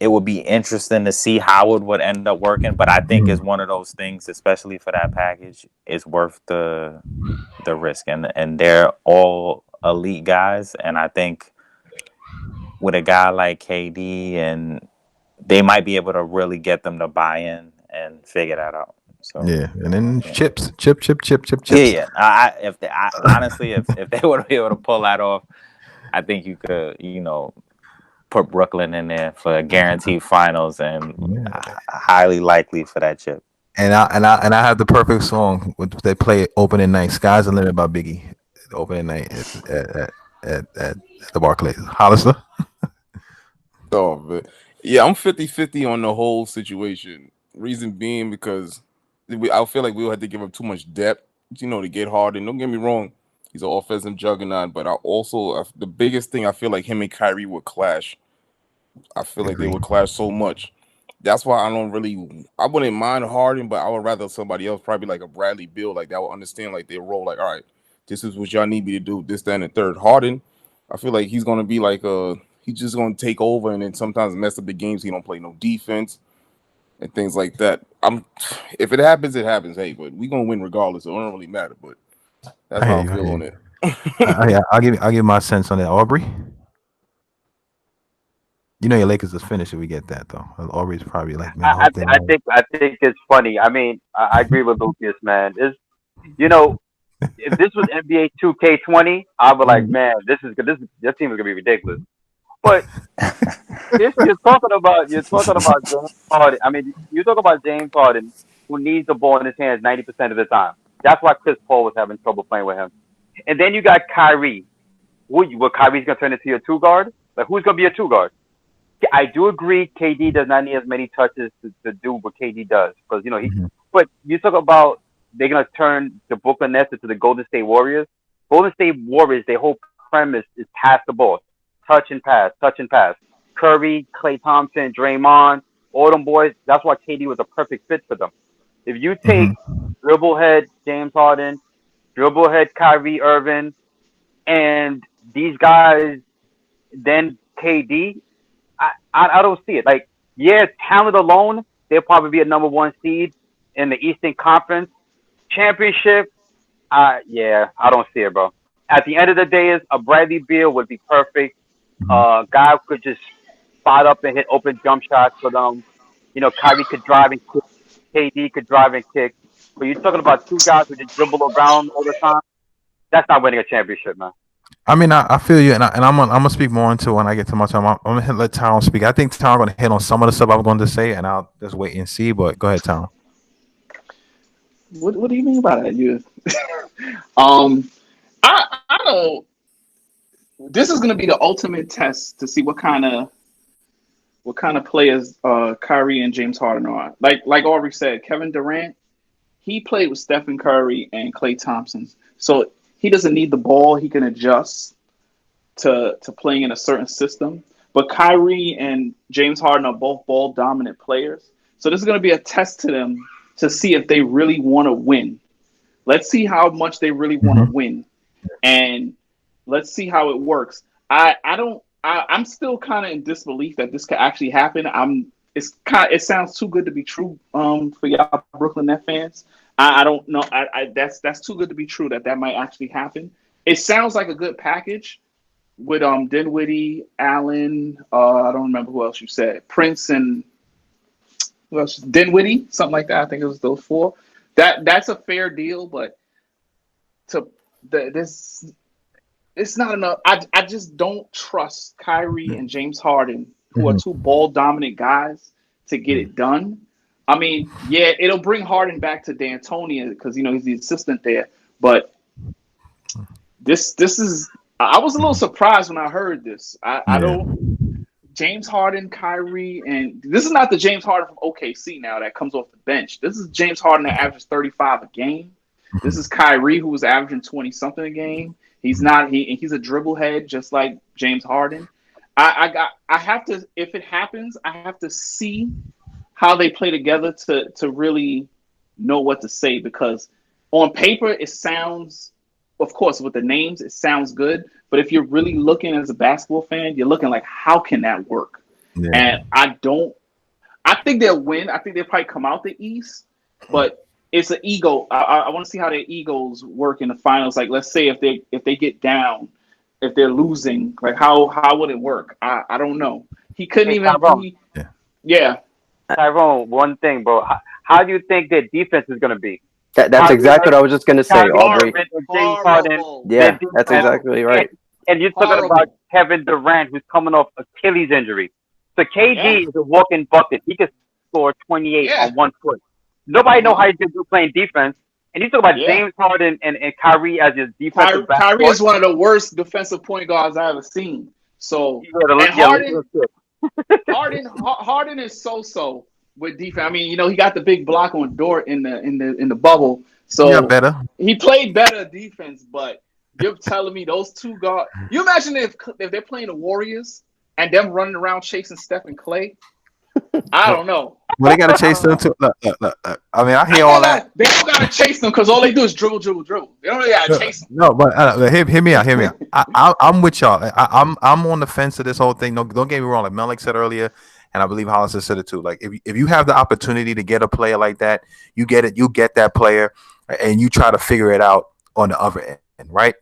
it would be interesting to see how it would end up working. But I think it's one of those things, especially for that package, it's worth the risk. And they're all elite guys. And I think with a guy like KD, and they might be able to really get them to buy in and figure that out. So yeah, and then chips. Yeah. Honestly, if they would be able to pull that off, I think you could, put Brooklyn in there for a guaranteed finals and highly likely for that chip. And I have the perfect song. They play opening night. Sky's the Limit by Biggie. Opening night at the Barclays. Hollister. Oh, man. Yeah, I'm 50-50 on the whole situation. Reason being because I feel like we'll have to give up too much depth, to get Harden. Don't get me wrong. He's an offensive juggernaut, but the biggest thing, I feel like him and Kyrie would clash. I feel like they would clash so much. That's why I wouldn't mind Harden, but I would rather somebody else, probably like a Bradley Beal, like that would understand like their role. Like, all right, this is what y'all need me to do, this, that, and the third. Harden, I feel like he's going to be like he's just going to take over and then sometimes mess up the games. He don't play no defense and things like that. If it happens, it happens. Hey, but we going to win regardless. So it don't really matter, but that's how I feel on it. I'll give my sense on that. Aubrey? Your Lakers is finished if we get that though. Aubrey's probably like, man, I think it's funny. I mean, I agree with Lucas, man. If this was NBA 2K20, I'd be like, man, this team is gonna be ridiculous. But you're talking about James Harden. I mean, you talk about James Harden, who needs the ball in his hands 90% of the time. That's why Chris Paul was having trouble playing with him. And then you got Kyrie. Kyrie's gonna turn into your two guard? Like, who's gonna be your two guard? I do agree. KD does not need as many touches to do what KD does, because he. Mhm. But you talk about they're gonna turn the Brooklyn Nets into the Golden State Warriors. Golden State Warriors, their whole premise is pass the ball, touch and pass, touch and pass. Curry, Klay Thompson, Draymond, all them boys. That's why KD was a perfect fit for them. If you take dribble head James Harden, dribble head Kyrie Irving, and these guys, then KD, I don't see it. Like, yeah, talent alone, they'll probably be a number one seed in the Eastern Conference Championship. Yeah, I don't see it, bro. At the end of the day, is a Bradley Beal would be perfect. Guy could just spot up and hit open jump shots for them. Kyrie could drive and kick. KD could drive and kick. But you're talking about two guys who just dribble around all the time. That's not winning a championship, man. I mean, I feel you, and I'm gonna speak more into when I get to my time. I'm gonna let Tyrone speak. I think Tyrone gonna hit on some of the stuff I'm going to say, and I'll just wait and see. But go ahead, Tyrone. What do you mean by that? You, I don't. This is gonna be the ultimate test to see what kind of players Kyrie and James Harden are. Like Aubrey said, Kevin Durant, he played with Stephen Curry and Klay Thompson, so he doesn't need the ball. He can adjust to playing in a certain system. But Kyrie and James Harden are both ball dominant players, so this is going to be a test to them to see if they really want to win. Let's see how much they really want to win, and let's see how it works. I'm still kind of in disbelief that this could actually happen. It sounds too good to be true for y'all Brooklyn Nets fans. I don't know. That's too good to be true that might actually happen. It sounds like a good package with Dinwiddie, Allen. I don't remember who else you said. Prince and who else? Dinwiddie, something like that. I think it was those four. That's a fair deal, but this. It's not enough. I just don't trust Kyrie and James Harden, who are two ball dominant guys, to get it done. I mean, yeah, it'll bring Harden back to D'Antoni because he's the assistant there. But this is. I was a little surprised when I heard this. I don't. James Harden, Kyrie, and this is not the James Harden from OKC now that comes off the bench. This is James Harden that averages 35 a game. This is Kyrie who was averaging 20 something a game. He's not. He's a dribble head just like James Harden. I have to. If it happens, I have to see how they play together to really know what to say, because on paper it sounds, of course, with the names it sounds good, but if you're really looking as a basketball fan, you're looking like, how can that work? Yeah. And I think they'll win. I think they'll probably come out the East, but it's an ego. I want to see how their egos work in the finals. Like, let's say if they get down, if they're losing, like how would it work? I don't know. He couldn't even. Yeah. Tyrone, one thing, bro. How do you think their defense is going to be? That's exactly what I was just going to say, Aubrey. Yeah, that's exactly right. And you're talking about Kevin Durant, who's coming off Achilles injury. So KD is a walking bucket. He can score 28 on 1 foot. Nobody know how he's going to do playing defense. And you talk about James Harden and Kyrie as his defensive back. Kyrie is one of the worst defensive point guards I've ever seen. So Harden is so with defense. I mean, he got the big block on Dort in the bubble. So he played better defense, but you're telling me those two guards. You imagine if they're playing the Warriors and them running around chasing Steph and Klay. I don't know. Well, they got to chase them too. Look. I mean, I hear all that. They don't got to chase them because all they do is dribble. They don't really got to chase them. No, but hear me out. I'm with y'all. I'm on the fence of this whole thing. No, don't get me wrong. Like Melik said earlier, and I believe Hollister said it too. Like if you have the opportunity to get a player like that, you get it. You get that player, and you try to figure it out on the other end, right?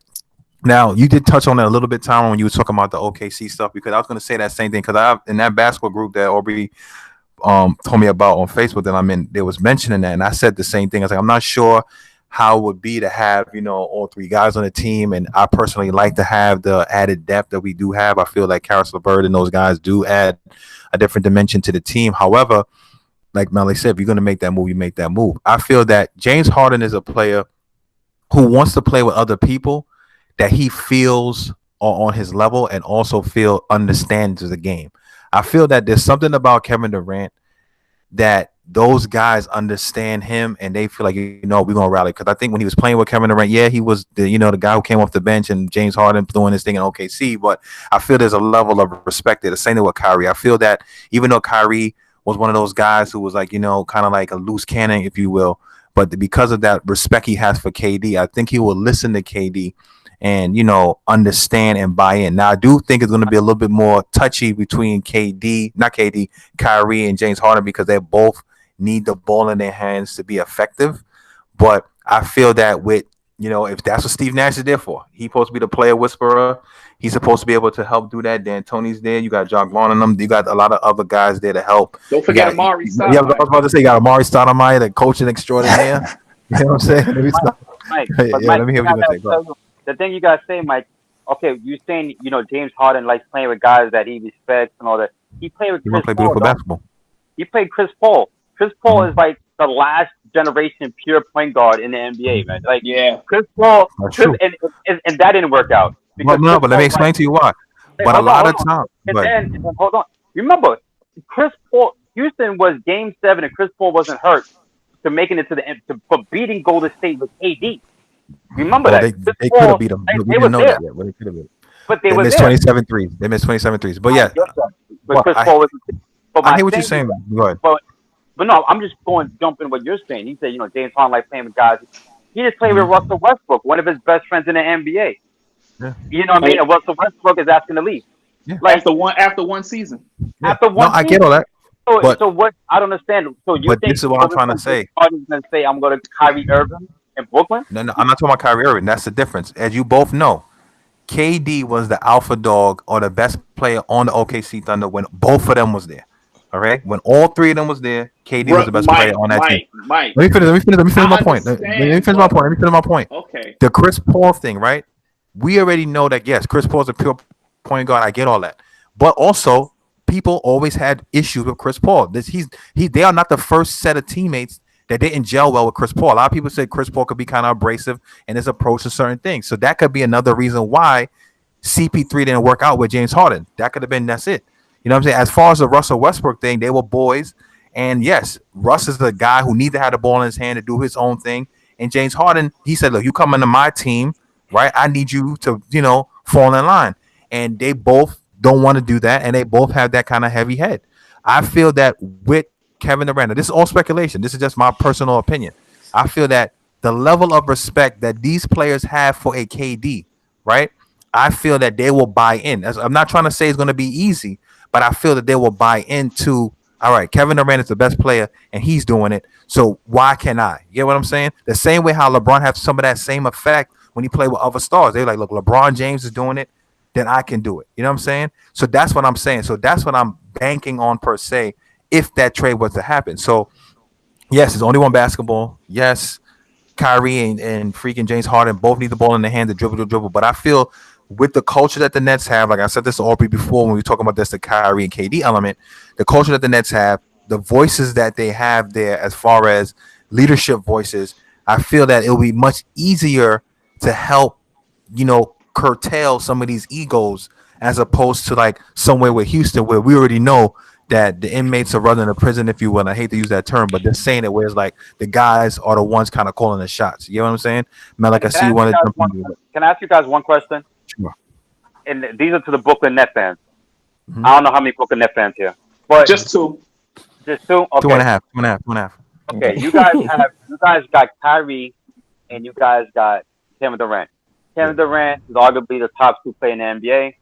Now, you did touch on that a little bit, Tom, when you were talking about the OKC stuff, because I was going to say that same thing, because in that basketball group that Aubrey told me about on Facebook that I'm in, they was mentioning that, and I said the same thing. I was like, I'm not sure how it would be to have, all three guys on the team, and I personally like to have the added depth that we do have. I feel like Karis LeVert and those guys do add a different dimension to the team. However, like Melik said, if you're going to make that move, you make that move. I feel that James Harden is a player who wants to play with other people that he feels are on his level and also understands the game. I feel that there's something about Kevin Durant that those guys understand him and they feel like, we're gonna rally. Because I think when he was playing with Kevin Durant, yeah, he was the guy who came off the bench and James Harden doing his thing in OKC. But I feel there's a level of respect there. The same thing with Kyrie. I feel that even though Kyrie was one of those guys who was like, kind of like a loose cannon, if you will, but because of that respect he has for KD, I think he will listen to KD and understand and buy in. Now I do think it's going to be a little bit more touchy between Kyrie and James Harden because they both need the ball in their hands to be effective. But I feel that with if that's what Steve Nash is there for, he's supposed to be the player whisperer. He's supposed to be able to help do that. Dan Tony's there. You got Jock Vaughn and them. You got a lot of other guys there to help. Don't forget Amari Stoudemire. Yeah, I was about to say you got Amari Stoudemire, the coaching extraordinaire. You know what I'm saying? Let me hear what you're going to say. Go ahead. The thing you guys say, Mike, okay, you're saying, James Harden likes playing with guys that he respects and all that. He played with Chris Paul. Beautiful basketball. He played Chris Paul. Chris Paul is like the last generation pure point guard in the NBA, man. Like, yeah, Chris Paul, and that didn't work out. But let me explain to you why. But a lot of times. And then, hold on. Remember, Chris Paul, Houston was Game 7 and Chris Paul wasn't hurt to making it to the end, for beating Golden State with KD. Remember that they could have beat them. We didn't know that yet. But they could have been. But they missed 27 threes. They missed 27 threes. But yeah, but Chris Paul was. I hear what you're saying. Go ahead. But no, I'm just jumping what you're saying. He said, James Harden like playing with guys. He just played with Russell Westbrook, one of his best friends in the NBA. Yeah. You know what I mean? And Russell Westbrook is asking to leave. Yeah. Like after one season. Yeah. After one. I get all that. So what? I don't understand. So you think this is what I'm trying to say. Harden's going to say, I'm going to Kyrie Irving in Brooklyn? No, I'm not talking about Kyrie Irving. That's the difference. As you both know, KD was the alpha dog or the best player on the OKC Thunder when both of them was there. All right, when all three of them was there, KD was the best player on that team. Mike, let me finish my point. Let me finish my point. Okay. The Chris Paul thing, right? We already know that yes, Chris Paul's a pure point guard. I get all that, but also people always had issues with Chris Paul. They are not the first set of teammates that didn't gel well with Chris Paul. A lot of people say Chris Paul could be kind of abrasive in his approach to certain things. So that could be another reason why CP3 didn't work out with James Harden. That could have been that's it. You know what I'm saying? As far as the Russell Westbrook thing, they were boys. And yes, Russ is the guy who needs to have the ball in his hand to do his own thing. And James Harden, he said, look, you come into my team, right? I need you to, fall in line. And they both don't want to do that. And they both have that kind of heavy head. I feel that with Kevin Durant, this is all speculation. This is just my personal opinion. I feel that the level of respect that these players have for a KD, right? I feel that they will buy in. I'm not trying to say it's going to be easy, but I feel that they will buy into, all right, Kevin Durant is the best player and he's doing it. So why can't I? You get what I'm saying? The same way how LeBron has some of that same effect when he played with other stars. They're like, look, LeBron James is doing it, then I can do it. You know what I'm saying? So that's what I'm saying. So that's what I'm banking on per se if that trade was to happen. So yes, it's only one basketball. Yes, Kyrie and freaking James Harden both need the ball in their hand to dribble. But I feel with the culture that the Nets have, like I said this to Aubrey before when we were talking about this, the Kyrie and KD element, the culture that the Nets have, the voices that they have there as far as leadership voices, I feel that it'll be much easier to help, curtail some of these egos as opposed to like somewhere with Houston where we already know that the inmates are running a prison, if you will. And I hate to use that term, but they're saying it where it's like the guys are the ones kind of calling the shots. You know what I'm saying? Man, like I see you want to jump in. Can I ask you guys one question? Sure. And these are to the Brooklyn Net fans. Mm-hmm. I don't know how many Brooklyn Net fans here, but just two. Just two. Okay. Two and a half. Okay, you guys got Kyrie, and you guys got Kevin Durant. Kevin Durant is arguably the top 2 player in the NBA.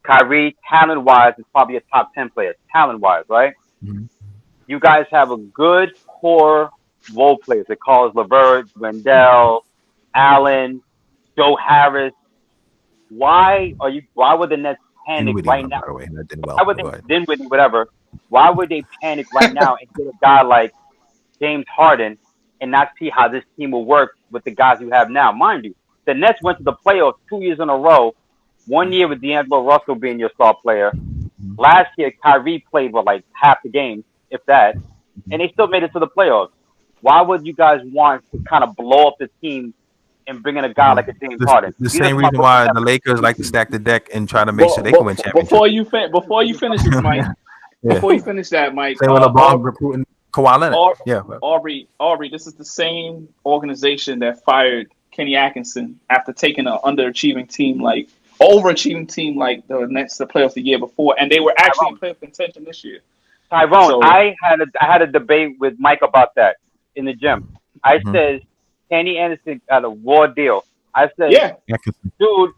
Kyrie, talent-wise, is probably a top 10 player, talent-wise, right? Mm-hmm. You guys have a good core role players. They call us LeVert, Wendell, Allen, Joe Harris. Why would the Nets panic right now? Why would they Dinwiddie, whatever? Why would they panic right now and get a guy like James Harden and not see how this team will work with the guys you have now? Mind you, the Nets went to the playoffs 2 years in a row. 1 year with D'Angelo Russell being your star player. Last year, Kyrie played with like half the game, if that, and they still made it to the playoffs. Why would you guys want to kind of blow up the team and bringing a guy like a James The, Harden. the These are same some of reason my why Brooklyn the Lakers like to stack the deck and try to make sure they can win championships. Before you finish this, Mike. Yeah. Before you finish that, Mike. Same with LeBron recruiting Kawhi Leonard. Yeah. Aubrey, this is the same organization that fired Kenny Atkinson after taking an overachieving team like the Nets to playoffs the year before, and they were actually in playoff contention this year. Tyrone, So- I had a debate with Mike about that in the gym. I said Kenny Anderson got a raw deal. I said, Yeah.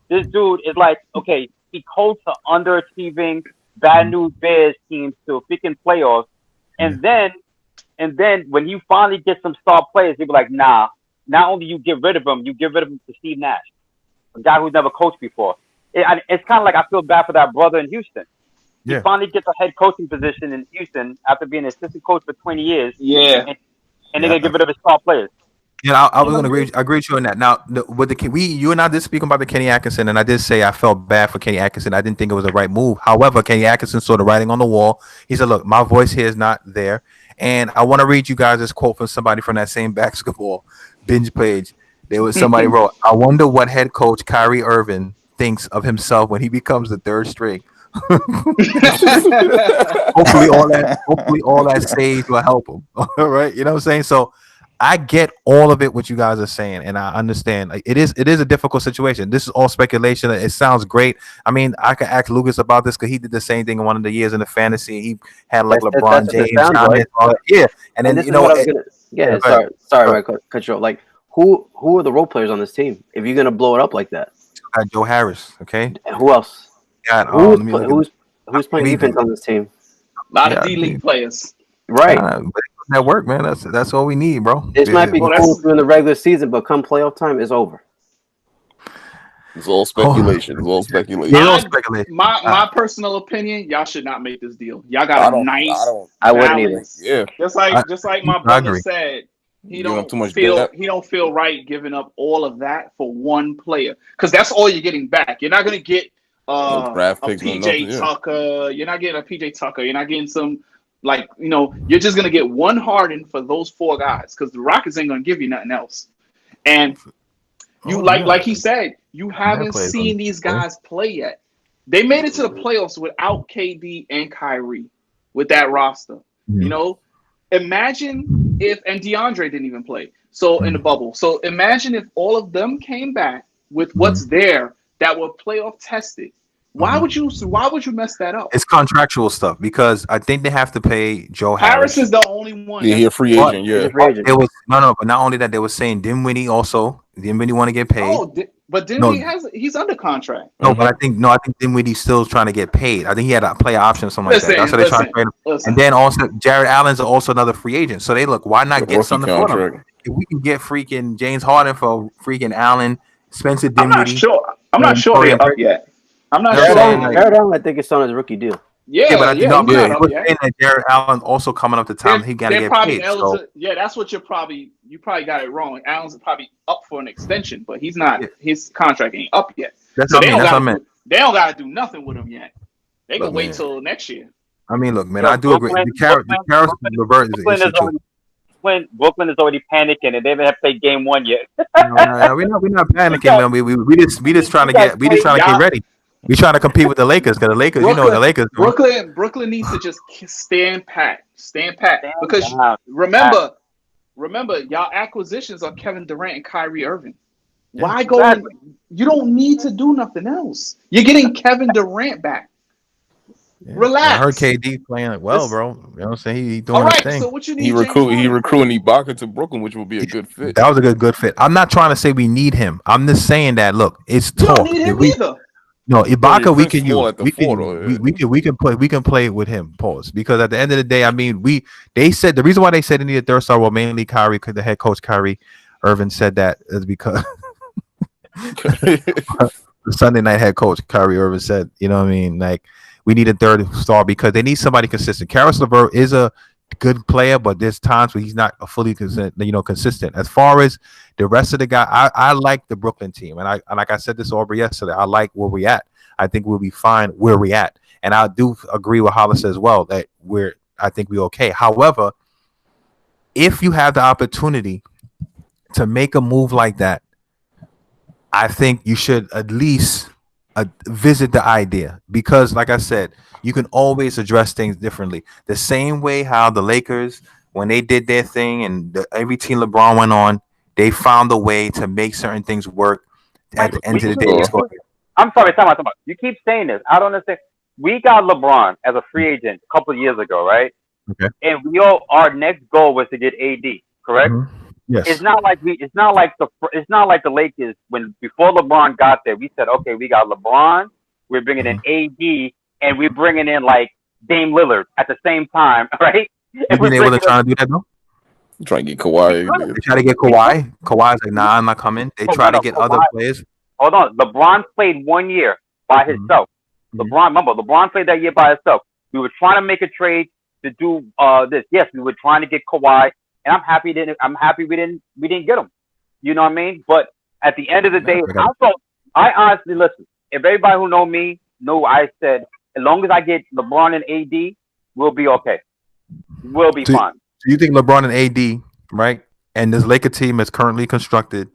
this dude is like, okay, he coached the underachieving Bad News Bears teams to a freaking playoffs, and then when you finally get some star players, he'll be like, nah. Not only you get rid of him, you get rid of him to Steve Nash, a guy who's never coached before. It's kind of like I feel bad for that brother in Houston. He finally gets a head coaching position in Houston after being an assistant coach for 20 years. Yeah. And they're gonna get rid of his star players. Yeah, I was going to agree with you on that. Now, with you and I did speak about the Kenny Atkinson, and I did say I felt bad for Kenny Atkinson. I didn't think it was the right move. However, Kenny Atkinson saw the writing on the wall. He said, "Look, my voice here is not there." And I want to read you guys this quote from somebody from that same basketball binge page. There was somebody wrote, "I wonder what head coach Kyrie Irving thinks of himself when he becomes the third string." hopefully all that stage will help him. All right, you know what I'm saying? So I get all of it what you guys are saying, and I understand. Like, it is a difficult situation. This is all speculation. It sounds great. I mean, I can ask Lucas about this because he did the same thing in one of the years in the fantasy. He had like LeBron James, and then sorry, Mike, cut you off. Like, who are the role players on this team? If you're gonna blow it up like that, Joe Harris. Okay, who else? Who's playing defense on this team? A lot of D-League players. Right. That work, man. That's all we need, bro. This might be cool during the regular season, but come playoff time, it's over. It's all speculation. It's all speculation. My personal opinion, y'all should not make this deal. Y'all got a nice. I wouldn't either. Yeah. Just like my brother said, he don't feel right giving up all of that for one player, because that's all you're getting back. You're not gonna get a PJ Tucker. You're not getting a PJ Tucker. You're not getting some. You're just gonna get one Harden for those four guys, because the Rockets ain't gonna give you nothing else. And like he said, you haven't seen these guys play yet. They made it to the playoffs without KD and Kyrie with that roster. Imagine if DeAndre didn't even play. So in the bubble. So imagine if all of them came back with what's there that were playoff tested. Why would you mess that up? It's contractual stuff, because I think they have to pay Joe Harris is the only one. Yeah, he's a free agent. Yeah, it was but not only that, they were saying Dinwiddie also. Dinwiddie want to get paid. But Dinwiddie he's under contract. No, but I think Dinwiddie's still trying to get paid. I think he had a player option or something like that. That's what they're trying to trade him. And then also Jared Allen's also another free agent. So they look, why not get something for him? If we can get freaking James Harden for freaking Allen, Spencer Dinwiddie. I'm not sure they're up yet. I'm not sure. Jared Allen, I think it's on his rookie deal. Yeah, but he was saying that Jared Allen also coming up to time. He got to get paid. Yeah, that's what you probably got it wrong. Allen's probably up for an extension, but he's not. His contract ain't up yet. That's what I meant. They don't got to do nothing with him yet. They can wait till next year. I mean, look, man, I do agree. The Levert is a situation. Brooklyn is already panicking, and they haven't played game one yet. We're not panicking, man. We just trying to get ready. We trying to compete with the Lakers, because the Lakers, the Lakers. Brooklyn needs to just stand pat, because remember, y'all acquisitions are Kevin Durant and Kyrie Irving. Why go? You don't need to do nothing else. You're getting Kevin Durant back. Yeah. Relax. I heard KD playing well, bro. You know what I'm saying? He doing his thing. So what you need? He recruiting Ibaka to Brooklyn, which will be a good fit. That was a good fit. I'm not trying to say we need him. I'm just saying that, look, it's talk. You don't need him either. No, Ibaka we can use. We can play with him. Pause. Because at the end of the day, I mean, they said the reason why they said they needed third star, well, mainly Kyrie, because the head coach Kyrie Irving said that is because the Sunday night head coach Kyrie Irving said, you know what I mean, like, we need a third star because they need somebody consistent. Karis LeVert is a good player, but there's times where he's not a fully consistent. As far as the rest of the guy, I like the Brooklyn team, and like I said this to Aubrey yesterday, I like where we at. I think we'll be fine where we at, and I do agree with Hollis as well that I think we're okay. However, if you have the opportunity to make a move like that I think you should at least visit the idea because, like I said, you can always address things differently. The same way how the Lakers, when they did their thing and every team LeBron went on, they found a way to make certain things work. At the end of the day, it's going. I'm sorry, time out. You keep saying this. I don't understand. We got LeBron as a free agent a couple of years ago, right? Okay. And our next goal was to get AD, correct? Mm-hmm. Yes. It's not like the Lakers when before LeBron got there. We said, okay, we got LeBron, we're bringing in AD, and we're bringing in like Dame Lillard at the same time, right? And they wasn't trying to do that though. Trying to get Kawhi. They try to get Kawhi. Kawhi's like, nah, I'm not coming. They try to get other players. Hold on, LeBron played 1 year by himself. LeBron played that year by himself. We were trying to make a trade to do this. Yes, we were trying to get Kawhi. And I'm happy we didn't get him. You know what I mean? But at the end of the day, I honestly listen. If everybody who know me know, I said as long as I get LeBron and AD, we'll be okay. We'll be fine. So you think LeBron and AD, right? And this Laker team is currently constructed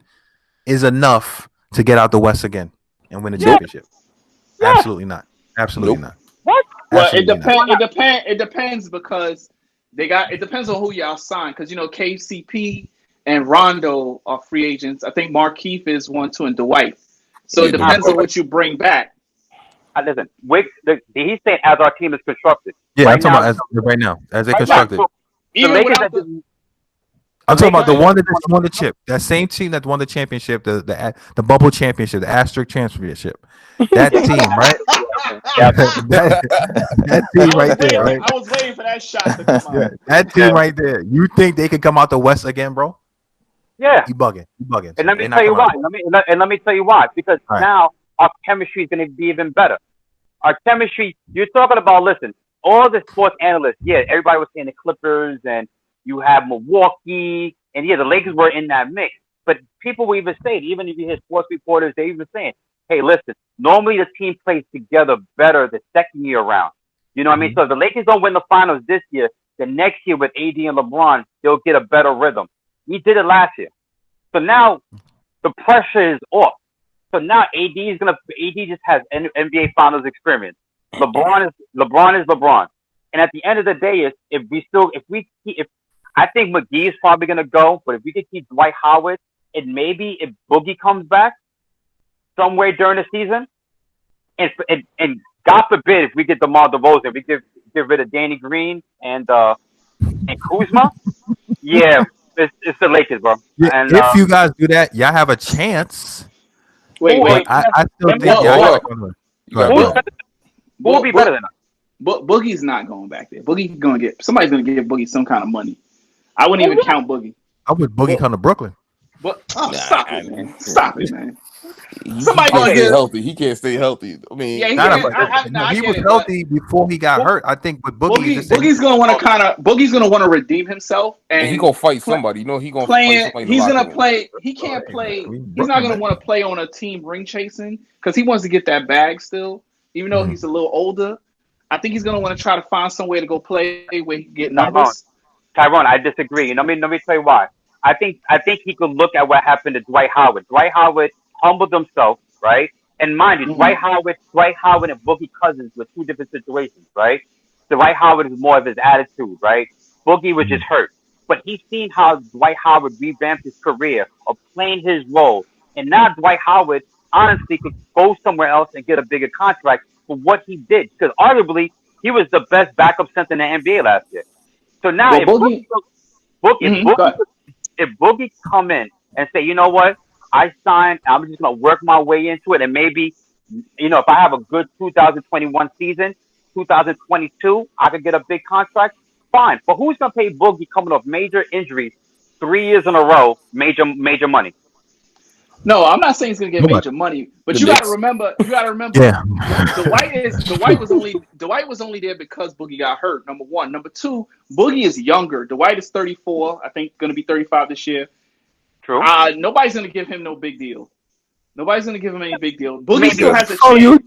is enough to get out the West again and win a championship? Yeah. Absolutely not. Absolutely not. What? Well, it depends because. It depends on who y'all sign because KCP and Rondo are free agents. I think Markieff is 1, 2, and Dwight. So it depends on what you bring back. Listen, he's saying as our team is constructed. Yeah, I'm talking about right now as they constructed. I'm talking about the one that just won the chip. That same team that won the championship, the bubble championship, the asterisk championship. That team, right? that team right there, right? I was waiting for that shot to come out. Yeah, that team right there. You think they could come out the West again, bro? Yeah. You bugging. And let me tell you why. Let me tell you why. Because now our chemistry is going to be even better. Our chemistry, you're talking about, listen, all the sports analysts, yeah, everybody was saying the Clippers and you have Milwaukee, and yeah, the Lakers were in that mix. But people will even say, even if you hear sports reporters, they even saying, hey, listen, normally the team plays together better the second year around. You know what I mean? So if the Lakers don't win the finals this year, the next year with AD and LeBron, they'll get a better rhythm. We did it last year. So now the pressure is off. So now AD just has NBA finals experience. LeBron is LeBron. And at the end of the day, if I think McGee is probably going to go, but if we could keep Dwight Howard, and maybe if Boogie comes back somewhere during the season, and God forbid if we get DeMar DeRozan, we get rid of Danny Green and Kuzma, yeah, it's the Lakers, bro. Yeah, and if you guys do that, y'all have a chance. Wait. I still think y'all who will be better than us? Boogie's not going back there. Somebody's gonna give Boogie some kind of money. I wouldn't even count Boogie. I would Boogie come to Brooklyn. Stop it, man. Stop it, man. Somebody gonna get healthy. He can't stay healthy. I mean, he was healthy before he got hurt. I think with Boogie, Boogie's gonna want to redeem himself, and he gonna fight somebody. You know, he gonna play. He's gonna play. He can't play. He's not gonna want to play on a team ring chasing because he wants to get that bag still, even though he's a little older. I think he's gonna want to try to find some way to go play where he can get numbers. Tyrone, I disagree. Let me tell you why. I think he could look at what happened to Dwight Howard. Dwight Howard humbled himself, right? And mind you, Dwight Howard and Boogie Cousins were two different situations, right? Dwight Howard is more of his attitude, right? Boogie was just hurt. But he's seen how Dwight Howard revamped his career of playing his role. And now Dwight Howard honestly could go somewhere else and get a bigger contract for what he did. Because arguably, he was the best backup center in the NBA last year. So now if Boogie come in and say, you know what, I signed, I'm just going to work my way into it. And maybe, if I have a good 2021 season, 2022, I could get a big contract. Fine. But who's going to pay Boogie coming off major injuries 3 years in a row, major money? No, I'm not saying he's gonna get major money, but you gotta remember. Yeah. Dwight was only there because Boogie got hurt. Number one. Number two, Boogie is younger. Dwight is 34. I think gonna be 35 this year. True. Nobody's gonna give him no big deal. Nobody's gonna give him any big deal. Boogie still has a chance.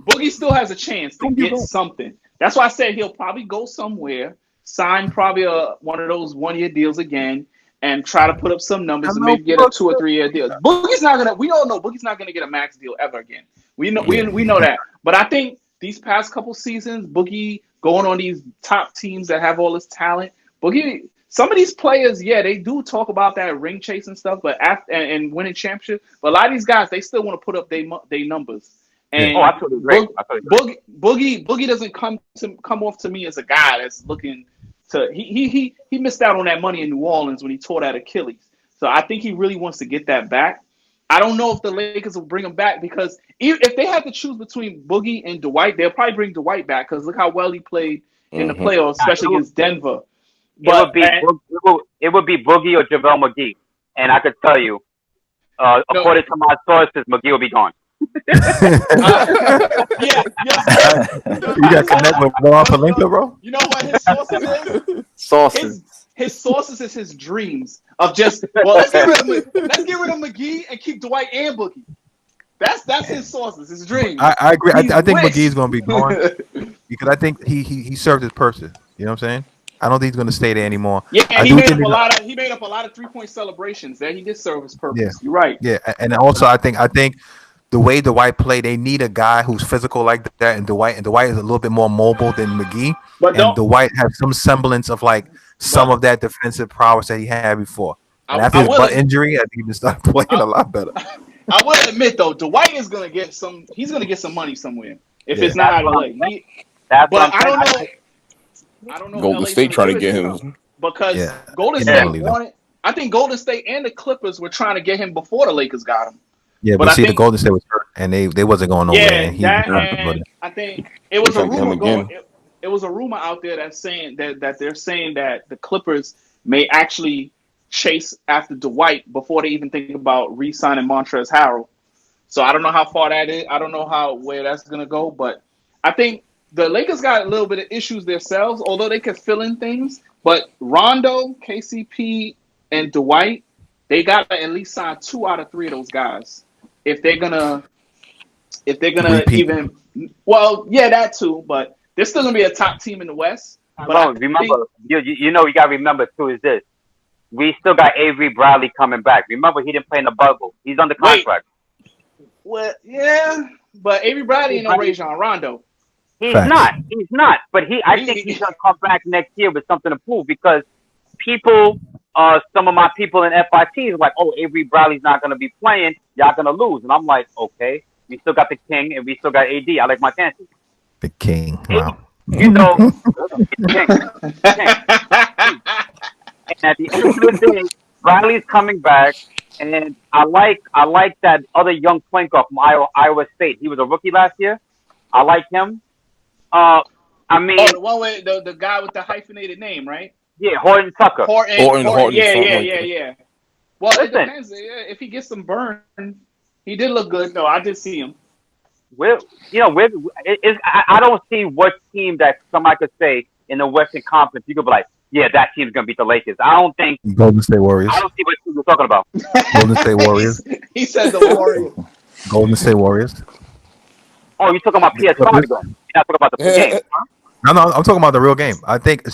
Boogie still has a chance to get something. That's why I said he'll probably go somewhere, sign probably one of those 1-year deals again. and try to put up some numbers and maybe get a 2 or 3 year deal. Boogie's not gonna. We all know Boogie's not gonna get a max deal ever again. We know we know that. But I think these past couple seasons, Boogie going on these top teams that have all this talent, Boogie. Some of these players, they do talk about that ring chase and stuff, but after and winning championship. But a lot of these guys, they still want to put up their numbers. And I totally agree. Boogie doesn't come off to me as a guy that's looking to. He missed out on that money in New Orleans when he tore that Achilles. So I think he really wants to get that back. I don't know if the Lakers will bring him back because if they had to choose between Boogie and Dwight, they'll probably bring Dwight back because look how well he played in the playoffs, especially against Denver. It would be Boogie or JaVale McGee, and I could tell you, according to my sources, McGee will be gone. You got connect with Rob Pelinka, bro. You know what his sources is? His sources is his dreams of just let's get rid of McGee and keep Dwight and Boogie. That's his sources, his dreams. I agree. I think McGee's going to be gone because I think he served his purpose. You know what I'm saying? I don't think he's going to stay there anymore. Yeah, and he made up a lot of 3-point celebrations. That he did serve his purpose. Yeah. You're right. Yeah, and also I think the way Dwight played, they need a guy who's physical like that, and Dwight is a little bit more mobile than McGee. And Dwight has some semblance of some of that defensive prowess that he had before. And after his butt injury, I think he started playing a lot better. I will admit though, Dwight is going to get some. He's going to get some money somewhere if it's not out of LA. But I don't know. I don't know. Golden State trying to get him because Golden State wanted. I think Golden State and the Clippers were trying to get him before the Lakers got him. Yeah, but see, the Golden State was hurt, and they wasn't going nowhere. And I think it was a rumor. It was a rumor out there that's saying that they're saying that the Clippers may actually chase after Dwight before they even think about re-signing Montrezl Harrell. So I don't know how far that is. I don't know where that's gonna go, but I think the Lakers got a little bit of issues themselves, although they could fill in things. But Rondo, KCP, and Dwight, they got to at least sign 2 out of 3 of those guys if they're gonna Repeat. that too. But they're still gonna be a top team in the West. But remember, you gotta remember too is this: we still got Avery Bradley coming back. Remember, he didn't play in the bubble. He's under contract. Well, yeah, but Avery Bradley ain't no Rajon Rondo. He's not. But I think he's gonna come back next year with something to prove because people, some of my people in FIT is like, oh, Avery Bradley's not gonna be playing. Y'all gonna lose, and I'm like, okay, we still got the King and we still got AD. I like my chances. The King, wow. You know, King. And at the end of the day, Bradley's coming back, and I like that other young point guard from Iowa State. He was a rookie last year. I like him. The one with the guy with the hyphenated name, right? Yeah, Horton Tucker. Horton. Yeah. Well, listen, it depends. If he gets some burn, he did look good though. I did see him. I don't see what team that somebody could say in the Western Conference you could be like, yeah, that team's gonna beat the Lakers. I don't think Golden State Warriors. I don't see what team you're talking about. Golden State Warriors. He said the Warriors. Golden State Warriors. Oh, you're talking about PS5 though. You're not talking about the game. Huh? No, I'm talking about the real game. I think a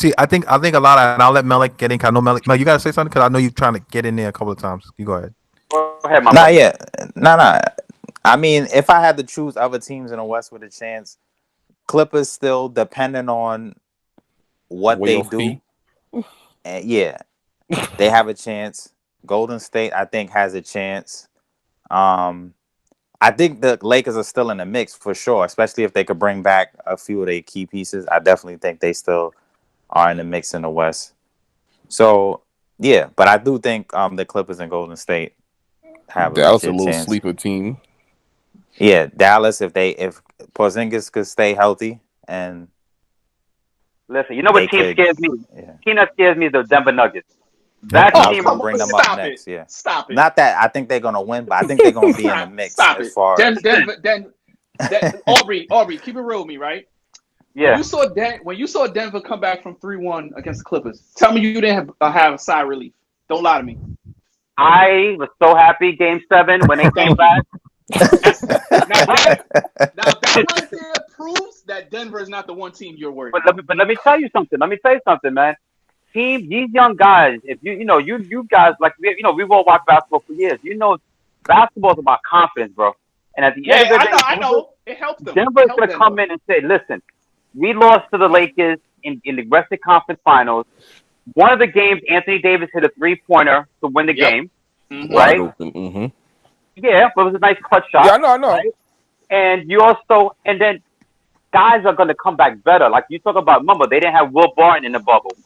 lot of, and I'll let Melik get in. I know Melik. Mel, you gotta say something because I know you're trying to get in there a couple of times. You go ahead. Go ahead, my Nah. I mean, if I had to choose other teams in the West with a chance, Clippers still depending on what they do. And yeah, they have a chance. Golden State, I think, has a chance. I think the Lakers are still in the mix for sure, especially if they could bring back a few of their key pieces. I definitely think they still are in the mix in the West. So yeah, but I do think the Clippers and Golden State have Dallas a little chance. Sleeper team. Yeah, Dallas if Porzingis could stay healthy and listen, you know what team scares me? Yeah. Team that scares me is the Denver Nuggets. That team will bring them up next. Yeah, Stop it. Not that I think they're gonna win, but I think they're gonna be in the mix. Stop as it. far as Aubrey, keep it real with me, right? Yeah. When you saw Denver come back from 3-1 against the Clippers, tell me you didn't have a sigh of relief. Don't lie to me. I was so happy Game 7 when they came back. Now that right there proves that Denver is not the one team you're worried about. But let me tell you something. Man. team, these young guys, if you guys like we've all watched basketball for years. Basketball is about confidence, bro. And at the end of the day, I know. It helped them. Denver is going to come in and say, listen, we lost to the Lakers in the Western Conference Finals. One of the games, Anthony Davis hit a 3-pointer to win the game, right? Mm-hmm. Yeah, but it was a nice clutch shot. Yeah, I know. Right? And then guys are going to come back better. Like you talk about, remember, they didn't have Will Barton in the bubble.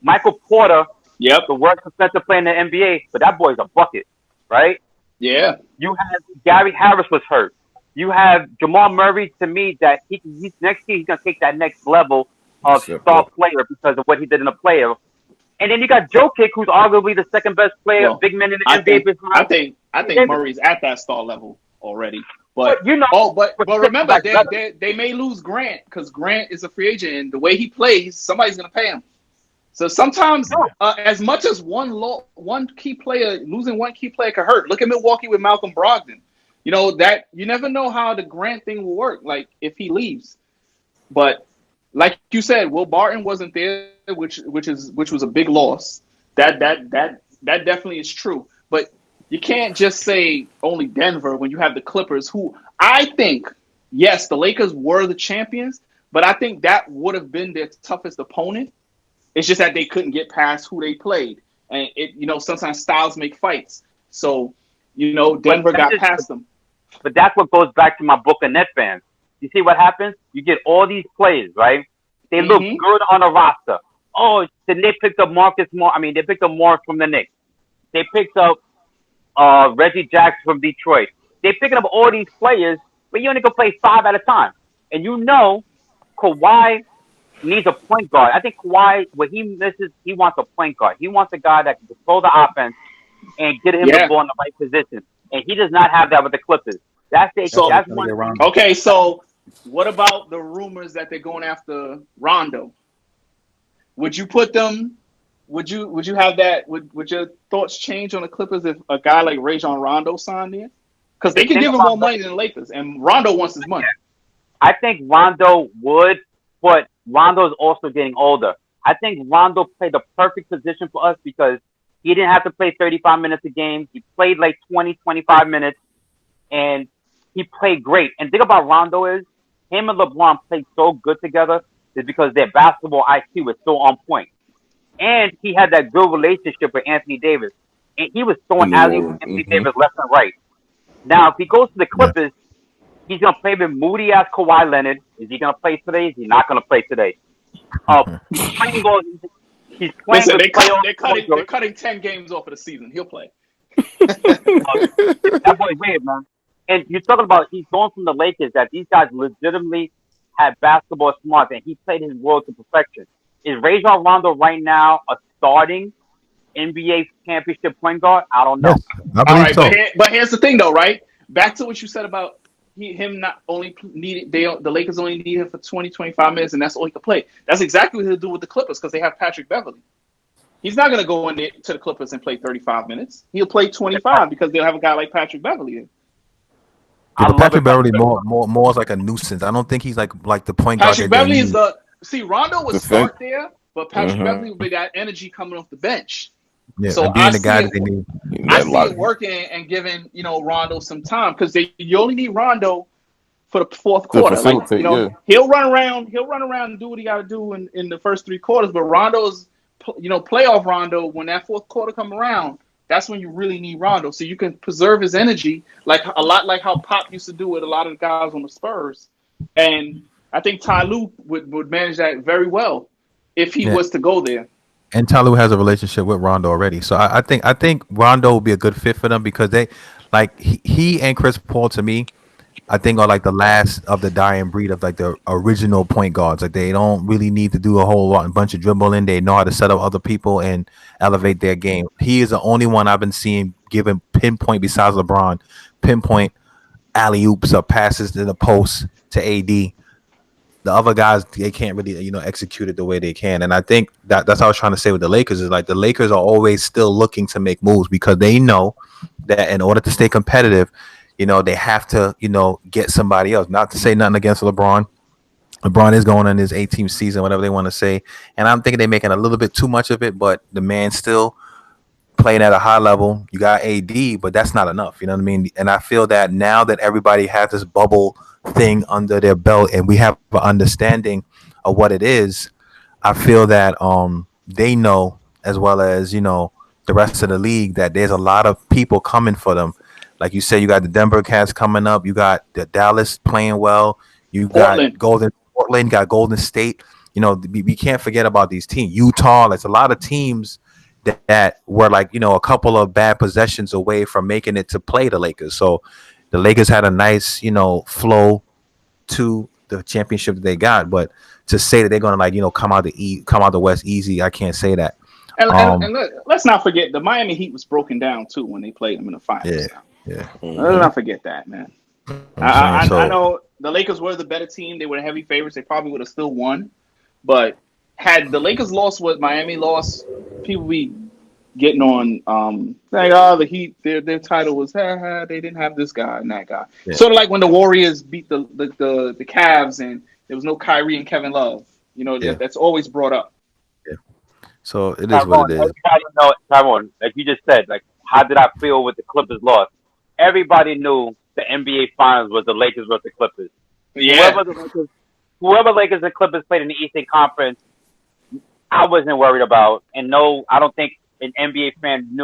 Michael Porter, the worst defensive player in the NBA, but that boy's a bucket, right? Yeah. You have Gary Harris was hurt. You have Jamal Murray. To me, that he's next year he's gonna take that next level of star player because of what he did in the playoff. And then you got Jokic, who's arguably the second best player, big man in the NBA. I think Murray's at that star level already. But remember, they may lose Grant because Grant is a free agent, and the way he plays, somebody's gonna pay him. So sometimes, as much as one key player losing one key player could hurt. Look at Milwaukee with Malcolm Brogdon. That you never know how the Grant thing will work. Like if he leaves, but like you said, Will Barton wasn't there, which was a big loss. That definitely is true. But you can't just say only Denver when you have the Clippers, who I think, yes, the Lakers were the champions, but I think that would have been their toughest opponent. It's just that they couldn't get past who they played. And sometimes styles make fights. So, Denver got past them. But that's what goes back to my Brooklyn Nets fans. You see what happens? You get all these players, right? They look good on a roster. Oh, then they picked up they picked up Morris from the Knicks. They picked up Reggie Jackson from Detroit. They're picking up all these players, but you only can play 5 at a time. And Kawhi needs a point guard. I think Kawhi, what he misses, he wants a point guard. He wants a guy that can control the offense and get him the ball in the right position. And he does not have that with the Clippers. That's one. Okay, so what about the rumors that they're going after Rondo? Would you put them? Would you have that? Would your thoughts change on the Clippers if a guy like Rajon Rondo signed in? Because they can give him more money than the Lakers, and Rondo wants his money. I think Rondo would, but Rondo is also getting older. I think Rondo played the perfect position for us because he didn't have to play 35 minutes a game. He played like 20, 25 minutes, and he played great. And the thing about Rondo is him and LeBron played so good together is because their basketball IQ is so on point. And he had that good relationship with Anthony Davis. And he was throwing alley-oops to Anthony Davis left and right. Now, if he goes to the Clippers, he's going to play with moody-ass Kawhi Leonard. Is he going to play today? Is he not going to play today? He's playing Listen, they're cutting 10 games off of the season. He'll play. That boy's weird, man. And you're talking about he's going from the Lakers, that these guys legitimately had basketball smarts, and he played his role to perfection. Is Rajon Rondo right now a starting NBA championship point guard? I don't know. Yes, I believe so. But here's the thing, though, right? Back to what you said about him not only needed the Lakers only need him for 20, 25 minutes, and that's all he could play. That's exactly what he'll do with the Clippers because they have Patrick Beverly. He's not going to go in there to the Clippers and play 35 minutes. He'll play 25 because they'll have a guy like Patrick Beverly in. Yeah, but Patrick Beverly more is like a nuisance. I don't think he's like the point guard. Patrick Beverly is Rondo would start there, but Patrick Beverly would be that energy coming off the bench. Yeah, so being the guy that they need. I see it working and giving Rondo some time because you only need Rondo for the fourth quarter. He'll run around and do what he got to do in the first 3 quarters. But Rondo's playoff Rondo, when that fourth quarter come around, that's when you really need Rondo, so you can preserve his energy, like a lot like how Pop used to do with a lot of the guys on the Spurs. And I think Ty Lue would manage that very well if he was to go there. And Ty Lue has a relationship with Rondo already, so I think Rondo will be a good fit for them because they he and Chris Paul to me, I think are like the last of the dying breed of like the original point guards. Like they don't really need to do a whole bunch of dribbling. They know how to set up other people and elevate their game. He is the only one I've been seeing giving pinpoint besides LeBron, pinpoint alley-oops or passes to the post to AD. The other guys, they can't really, execute it the way they can. And I think that's what I was trying to say with the Lakers is like the Lakers are always still looking to make moves because they know that in order to stay competitive, they have to, get somebody else. Not to say nothing against LeBron. LeBron is going on his 18th season, whatever they want to say, and I'm thinking they're making a little bit too much of it. But the man still playing at a high level. You got AD, but that's not enough. You know what I mean? And I feel that now that everybody has this bubble thing under their belt, and we have an understanding of what it is, I feel that they know, as well as the rest of the league, that there's a lot of people coming for them. Like you said, you got the Denver Cats coming up. You got the Dallas playing well. You got Portland, got Golden State. We can't forget about these teams. Utah, there's a lot of teams that were like, a couple of bad possessions away from making it to play the Lakers. So the Lakers had a nice, flow to the championship that they got. But to say that they're going to come out the West easy, I can't say that. And look, let's not forget the Miami Heat was broken down too when they played them in the finals. Yeah. Let's not forget that, man. I know the Lakers were the better team. They were the heavy favorites. They probably would have still won. But had the Lakers lost what Miami lost, people be getting on the Heat, their title was they didn't have this guy and that guy. Yeah. Sort of like when the Warriors beat the Cavs and there was no Kyrie and Kevin Love. That's always brought up. Yeah. So it is what it is. Everybody know, Tyrone, like you just said, like how did I feel with the Clippers loss? Everybody knew the NBA Finals was the Lakers versus the Clippers. Yeah. Whoever Lakers and Clippers played in the Eastern Conference, I wasn't worried about. And no, I don't think an NBA fan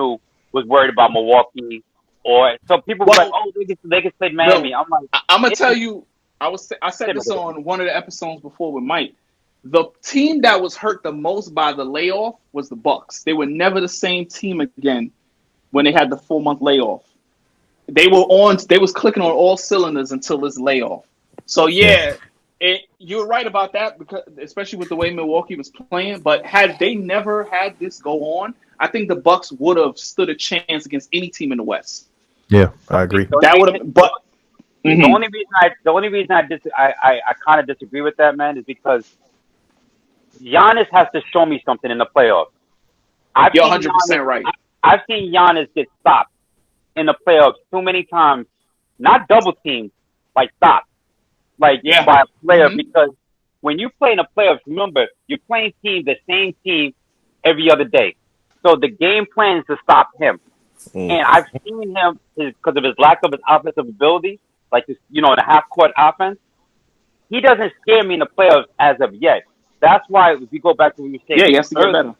was worried about Milwaukee. Or so people were like, "Oh, Lakers played Miami." I'm like, I'm gonna tell you, I said this on one of the episodes before with Mike. The team that was hurt the most by the layoff was the Bucks. They were never the same team again when they had the 4-month layoff. They was clicking on all cylinders until this layoff. So you're right about that, because especially with the way Milwaukee was playing. But had they never had this go on, I think the Bucks would have stood a chance against any team in the West. Yeah, I agree. That would have. But the only reason I kind of disagree with that, man, is because Giannis has to show me something in the playoffs. You're 100% right. I've seen Giannis get stopped in the playoffs too many times, not double teamed, like stopped, by a player. Because when you play in the playoffs, remember, you're playing the same team every other day. So the game plan is to stop him. And I've seen him, because of his lack of his offensive ability, like this, in a half-court offense, he doesn't scare me in the playoffs as of yet. That's why, if you go back to what you said, he has to get better.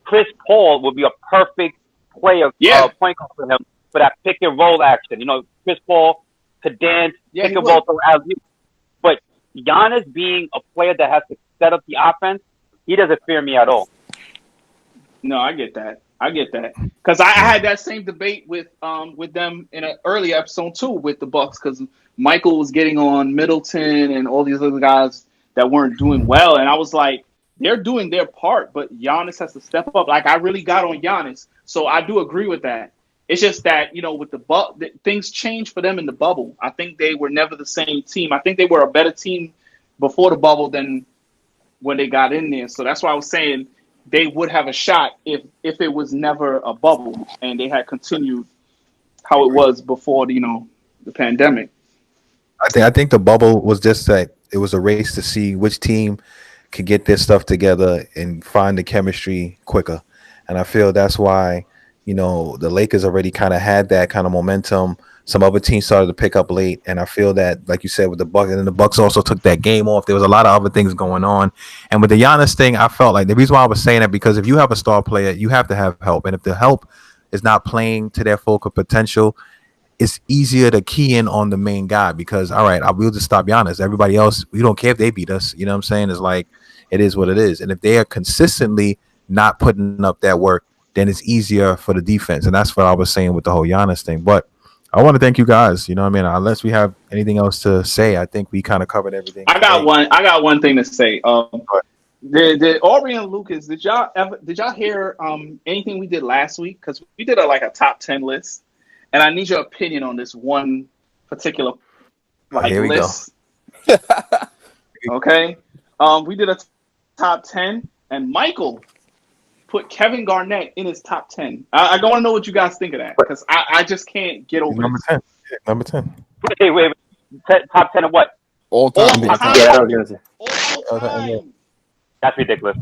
Chris Paul would be a perfect player, point guard for him, for that pick and roll action. Chris Paul could dance, pick and roll through alley. But Giannis being a player that has to set up the offense, he doesn't fear me at all. No, I get that. Because I had that same debate with them in an early episode too with the Bucks, because Michael was getting on Middleton and all these other guys that weren't doing well, and I was like, they're doing their part, but Giannis has to step up. Like, I really got on Giannis, so I do agree with that. It's just that, with the things changed for them in the bubble. I think they were never the same team. I think they were a better team before the bubble than when they got in there. So that's why I was saying they would have a shot if it was never a bubble and they had continued how it was before the pandemic. I think the bubble was just that it was a race to see which team could get their stuff together and find the chemistry quicker. And I feel that's why, the Lakers already kind of had that kind of momentum. Some other teams started to pick up late. And I feel that, like you said, with the Bucks, and then the Bucks also took that game off. There was a lot of other things going on. And with the Giannis thing, I felt like the reason why I was saying that, because if you have a star player, you have to have help. And if the help is not playing to their full potential, it's easier to key in on the main guy, because, all right, we'll just stop Giannis. Everybody else, we don't care if they beat us. You know what I'm saying? It's like, it is what it is. And if they are consistently not putting up that work, then it's easier for the defense. And that's what I was saying with the whole Giannis thing. But I want to thank you guys. Unless we have anything else to say, I think we kind of covered everything. I got one thing to say. The Aubrey and Lucas, did y'all hear anything we did last week? Because we did a top 10 list. And I need your opinion on this one particular list. Okay. We did a top 10, and Michael put Kevin Garnett in his top 10. I want to know what you guys think of that, because I just can't get over number 10. Yeah, number 10. Wait. Top 10 of what? All time. All time. Yeah, I was gonna say. All time. That's ridiculous.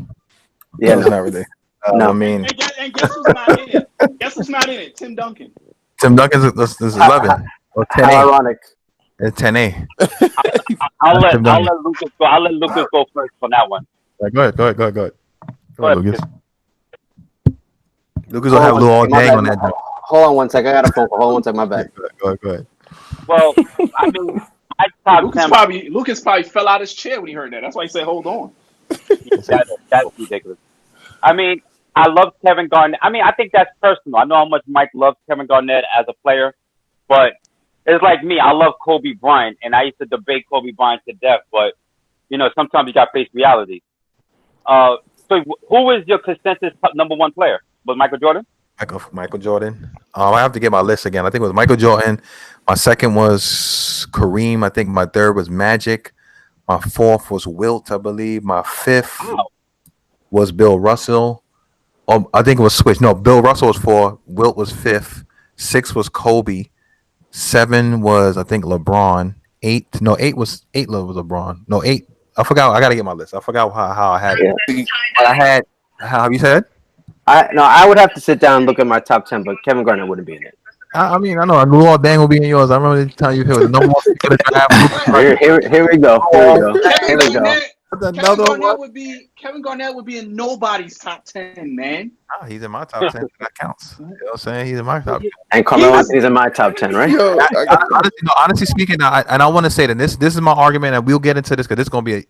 Yeah, That's not ridiculous. No. I mean, And guess who's not in it? Guess who's not in it? Tim Duncan. Tim Duncan's this is 11 or How 10A. ironic. It's 10A. I'll let Tim Duncan. Lucas go. I'll let Lucas go first on that one. Right, go ahead. Go Go ahead, ahead, Lucas. Lucas will have a Hold little on all one second, day my on bad. that. Hold on one second. I got a phone call. Hold on one second. My bad. Go ahead. Well, I mean, my top Lucas probably fell out his chair when he heard that. That's why he said, "Hold on." That's ridiculous. I mean, I love Kevin Garnett. I mean, I think that's personal. I know how much Mike loves Kevin Garnett as a player, but it's like me. I love Kobe Bryant, and I used to debate Kobe Bryant to death. But you know, sometimes you got to face reality. So, who is your consensus number one player? Was Michael Jordan? Michael Jordan. I have to get my list again. I think it was Michael Jordan. My second was Kareem. I think my third was Magic. My fourth was Wilt, I believe. My fifth was Bill Russell. Oh, I think it was switched. No, Bill Russell was 4. Wilt was 5th. 6 was Kobe. 7 was, I think, LeBron. 8 was LeBron. No, 8. I forgot. I got to get my list. I forgot how I had it. But I had, how you said? I would have to sit down and look at my top 10, but Kevin Garnett wouldn't be in it. I mean, I know. I knew all dang will be in yours. I remember the time you was no more. Here we go. Kevin Garnett would be in nobody's top 10, man. He's in my top 10. That counts. You know what I'm saying? He's in my top 10. And Carmelo Anthony's in my top 10, right? Honestly speaking, and I want to say that this is my argument, and we'll get into this because this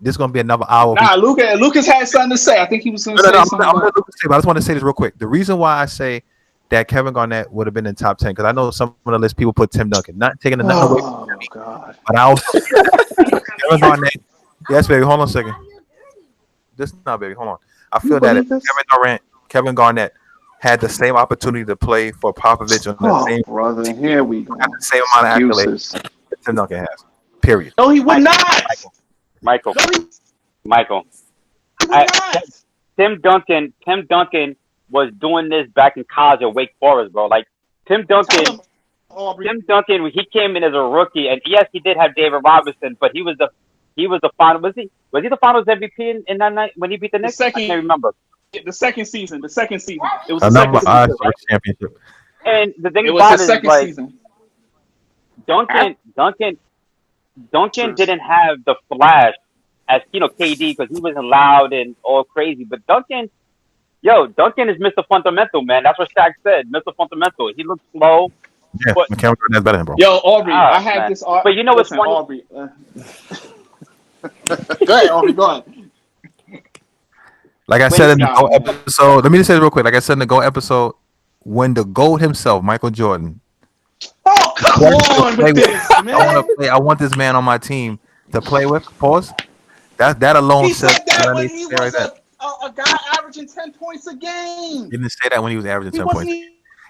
is gonna be another hour. Nah, Lucas had something to say. I think he was going to say something. But I just want to say this real quick. The reason why I say that Kevin Garnett would have been in top 10 because I know some of the list people put Tim Duncan, not taking another away from me. God. But I'll Kevin Garnett. Yes, baby. Hold on a second. This not, baby. Hold on. I feel that if Kevin Garnett had the same opportunity to play for Popovich on the same brother, here we go. The same amount of accolades that Tim Duncan has. Period. No, he would not. Michael. Tim Duncan was doing this back in college at Wake Forest, bro. Like Tim Duncan, when he came in as a rookie, and yes, he did have David Robinson, but he was the final. Was he the Finals MVP in that night when he beat the Knicks? I can't remember. The second season. It was the second season. Championship. And the thing it was about the it second is, like, season. Duncan didn't have the flash as KD because he wasn't loud and all crazy. But Duncan is Mr. Fundamental, man. That's what Shaq said, Mr. Fundamental. He looks slow. Yeah, McCammon Garnett's better than bro. Yo, Aubrey, I had this. But you know what's funny? Aubrey. Go ahead, Aubrey. Go ahead. Like I said in the GOAT episode, let me just say it real quick. Like I said in the GOAT episode, when the GOAT himself, Michael Jordan. Oh, come on with this, man. I want this man on my team to play with. Pause. That alone he said that when he was a guy averaging 10 points a game. He didn't say that when he was averaging 10 points.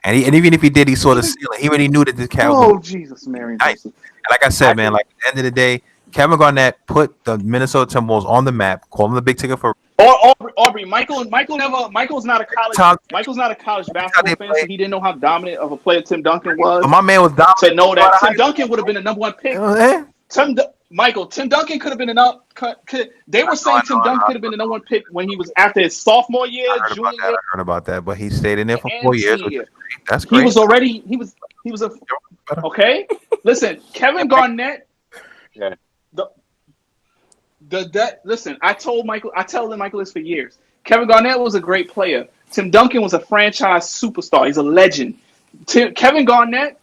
And even if he did, he saw the ceiling. He already knew that this cat was. Oh, Jesus, Mary. Nice. And like I said, man, like at the end of the day, Kevin Garnett put the Minnesota Timberwolves on the map, called him the big ticket for. Aubrey, Michael's not a college basketball fan, so he didn't know how dominant of a player Tim Duncan was. But my man was dominant. To know that Tim Duncan would have been the number one pick. Tim Duncan could have been enough. They were saying Tim Duncan could have been the numher one pick when he was after his sophomore year, junior year. I heard about that, but he stayed in there for 4 years. That's great. He was okay. Listen, Kevin Garnett. Yeah. Listen, I tell Michael this for years. Kevin Garnett was a great player. Tim Duncan was a franchise superstar. He's a legend. Kevin Garnett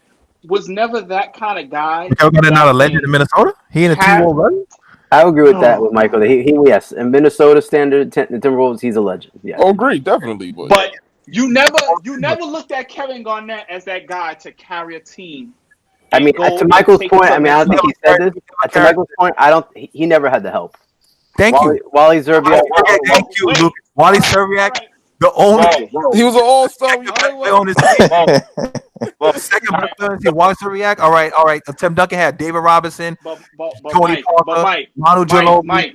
was never that kind of guy. Kevin Garnett not a legend in Minnesota? He in a T-Wolves legend? I agree with that with Michael. Yes, in Minnesota standard, the Timberwolves, he's a legend. Yeah. Oh, great, definitely. But you never looked at Kevin Garnett as that guy to carry a team. I mean, to Michael's point, I don't think he said this. To Michael's point, he never had the help. Thank you. Wally Zerbiak. Thank you, Luke. Wally Zerbiak, the only. He was an all-star. On his team. The second best Wally Zerbiak. All right. Tim Duncan had David Robinson, Tony Parker, Manu Ginobili.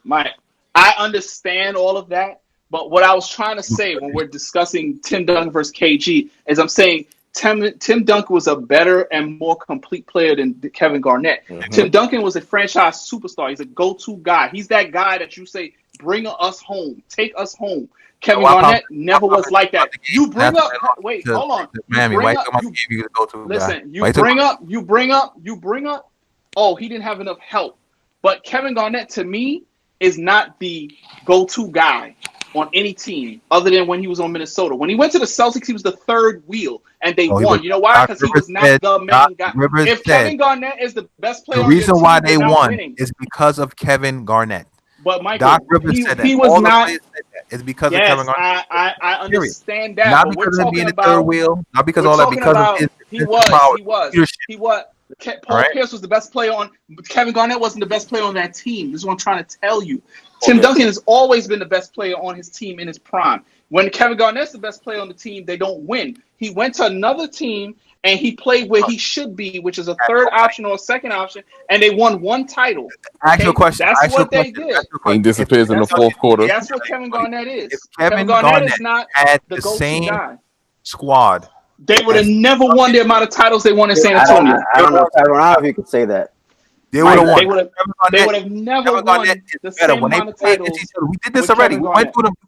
Mike. I understand all of that, but what I was trying to say when we're discussing Tim Duncan versus KG is I'm saying Tim Duncan was a better and more complete player than Kevin Garnett. Mhm. Tim Duncan was a franchise superstar. He's a go-to guy. He's that guy that you say, bring us home, take us home. Kevin Garnett never was like that. You bring up, wait, hold on. Miami, You bring why up, you give the go-to guy? listen, you bring up. Oh, he didn't have enough help. But Kevin Garnett, to me, is not the go-to guy on any team other than when he was on Minnesota. When he went to the Celtics, he was the third wheel, and they won. You know why? Because he was not the main guy. If Kevin Garnett is the best player, the on your reason team, why they you're not won winning. is because of Kevin Garnett. But Michael, Doc Rivers said that. he was All the not. players said that. It's because Yes, of Kevin Garnett. I understand that. Not but because we're of him being talking the third about wheel, not because we're all that, talking because about of his he was. Paul Right. Pierce was the best player on. Kevin Garnett wasn't the best player on that team. This is what I'm trying to tell you. Tim Duncan has always been the best player on his team in his prime. When Kevin Garnett's the best player on the team, they don't win. He went to another team and he played where he should be, which is a third option or a second option, and they won one title. Actual question. That's what they did. He disappears in the fourth quarter. That's what Kevin Garnett is. If Kevin Garnett Garnett is not had the the go-to same guy. squad, They would have never won the amount of titles they won in San I don't Antonio. know if you could say that. they would have They won. would have never Kevin won Garnett is the better. same When they amount of played titles. against each other, we did this with already. Kevin We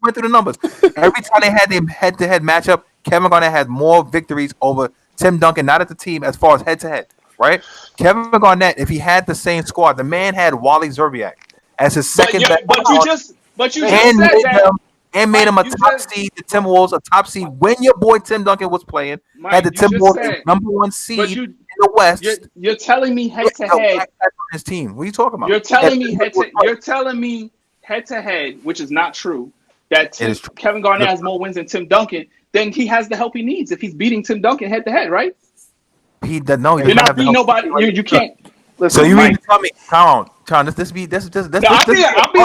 went through the numbers. Every time they had them head-to-head matchup, Kevin Garnett had more victories over Tim Duncan, not at the team as far as head-to-head, right? Kevin Garnett, if he had the same squad, the man had Wally Zerbiak as his second best. But you just said that. And made him a top seed, the Timberwolves, a top seed when your boy Tim Duncan was playing. Had the Timberwolves number one seed in the West. You're telling me head to head on his team. What are you talking about? You're telling me head to head, which is not true. That Kevin Garnett has more wins than Tim Duncan. Then he has the help he needs if he's beating Tim Duncan head to head, right? He does no. You're not beating nobody. You can't. Listen, so you mean to tell me, Tom? I'm being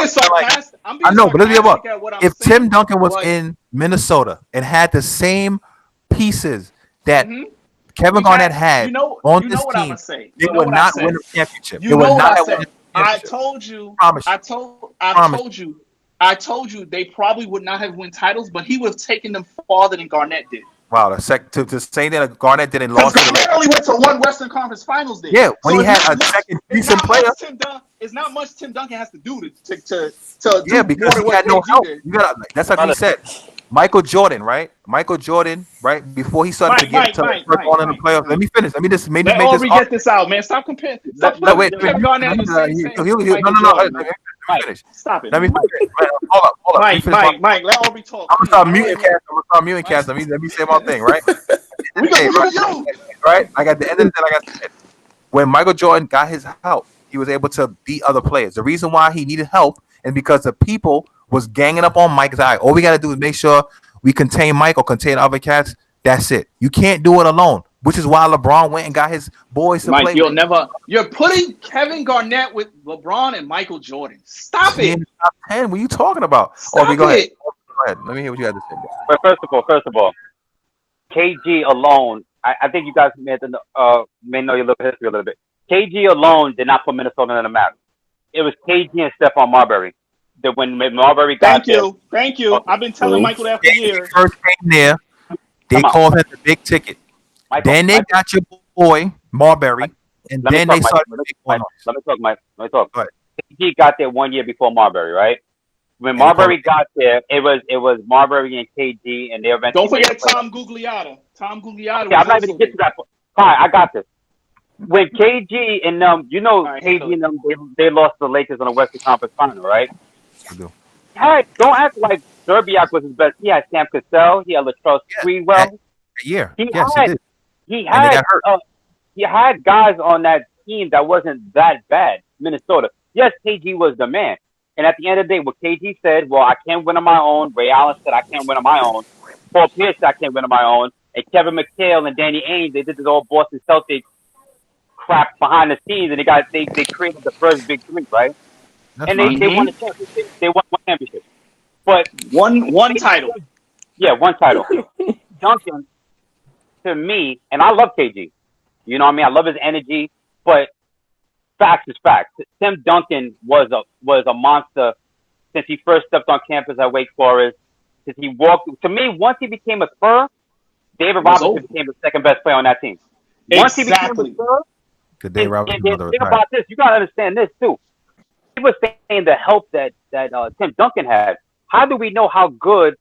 sarcastic. I know, but let's be about. If Tim Duncan was in Minnesota and had the same pieces that Kevin Garnett had on this team, they would not win a championship. They would not win a championship. I told you. I told you they probably would not have won titles, but he would have taken them farther than Garnett did. Wow, to say that Garnett didn't lose. Garnett only went to one Western Conference Finals. There. Yeah, when he had a second decent player. It's not much Tim Duncan has to do to yeah, because he had no help. That's like he said. Michael Jordan, right? Before he started to get on in the playoffs. Let me finish. Let me just make Aubrey get this out, man. Stop comparing. Kevin Garnett. No. Let me finish. Stop it. Let me finish. Hold up. Mike, let Aubrey talk. I'm gonna start muting cast. Let me say my thing, right? Right? Like at the end of the day, like I said, when Michael Jordan got his help, he was able to beat other players. The reason why he needed help is because the people was ganging up on Mike's eye. All we got to do is make sure we contain Mike or contain other cats. That's it. You can't do it alone, which is why LeBron went and got his boys to play. You're putting Kevin Garnett with LeBron and Michael Jordan. Stop it. Top 10. What are you talking about? Go ahead. Go ahead. Let me hear what you had to say. But first of all, KG alone, I think you guys may know your little history a little bit. KG alone did not put Minnesota in the map. It was KG and Stephon Marbury. That when Marbury got Thank you. I've been telling Michael that for years. First came there, they called him the big ticket. Then they got your boy Marbury, and then they started. Let me talk. KG got there 1 year before Marbury, right? When Marbury got there, it was Marbury and KG, and they eventually. Don't forget Tom Gugliotta. Yeah, I'm not even gonna get to that point. Fine, I got this. When KG and KG and them, they lost to the Lakers in the Western Conference Final, right? Do. Don't act like Zerbiak was his best. He had Sam Cassell. He had Latrell Sprewell. He had guys on that team that wasn't that bad. Minnesota. Yes, KG was the man. And at the end of the day, what KG said, well, I can't win on my own. Ray Allen said, I can't win on my own. Paul Pierce said, I can't win on my own. And Kevin McHale and Danny Ainge, they did this old Boston Celtics crap behind the scenes, and they created the first big three, right? They won a championship. They won one championship. But one title. Yeah, one title. Duncan, to me, and I love KG. You know what I mean? I love his energy, but facts is facts. Tim Duncan was a monster since he first stepped on campus at Wake Forest. Since he walked, to me, once he became a Spur, David was Robinson over. became the second best player on that team. Once he became Exactly. a star, Good day, Robert. and think about this. You gotta understand this too. He was saying the help that Tim Duncan had. How do we know how good?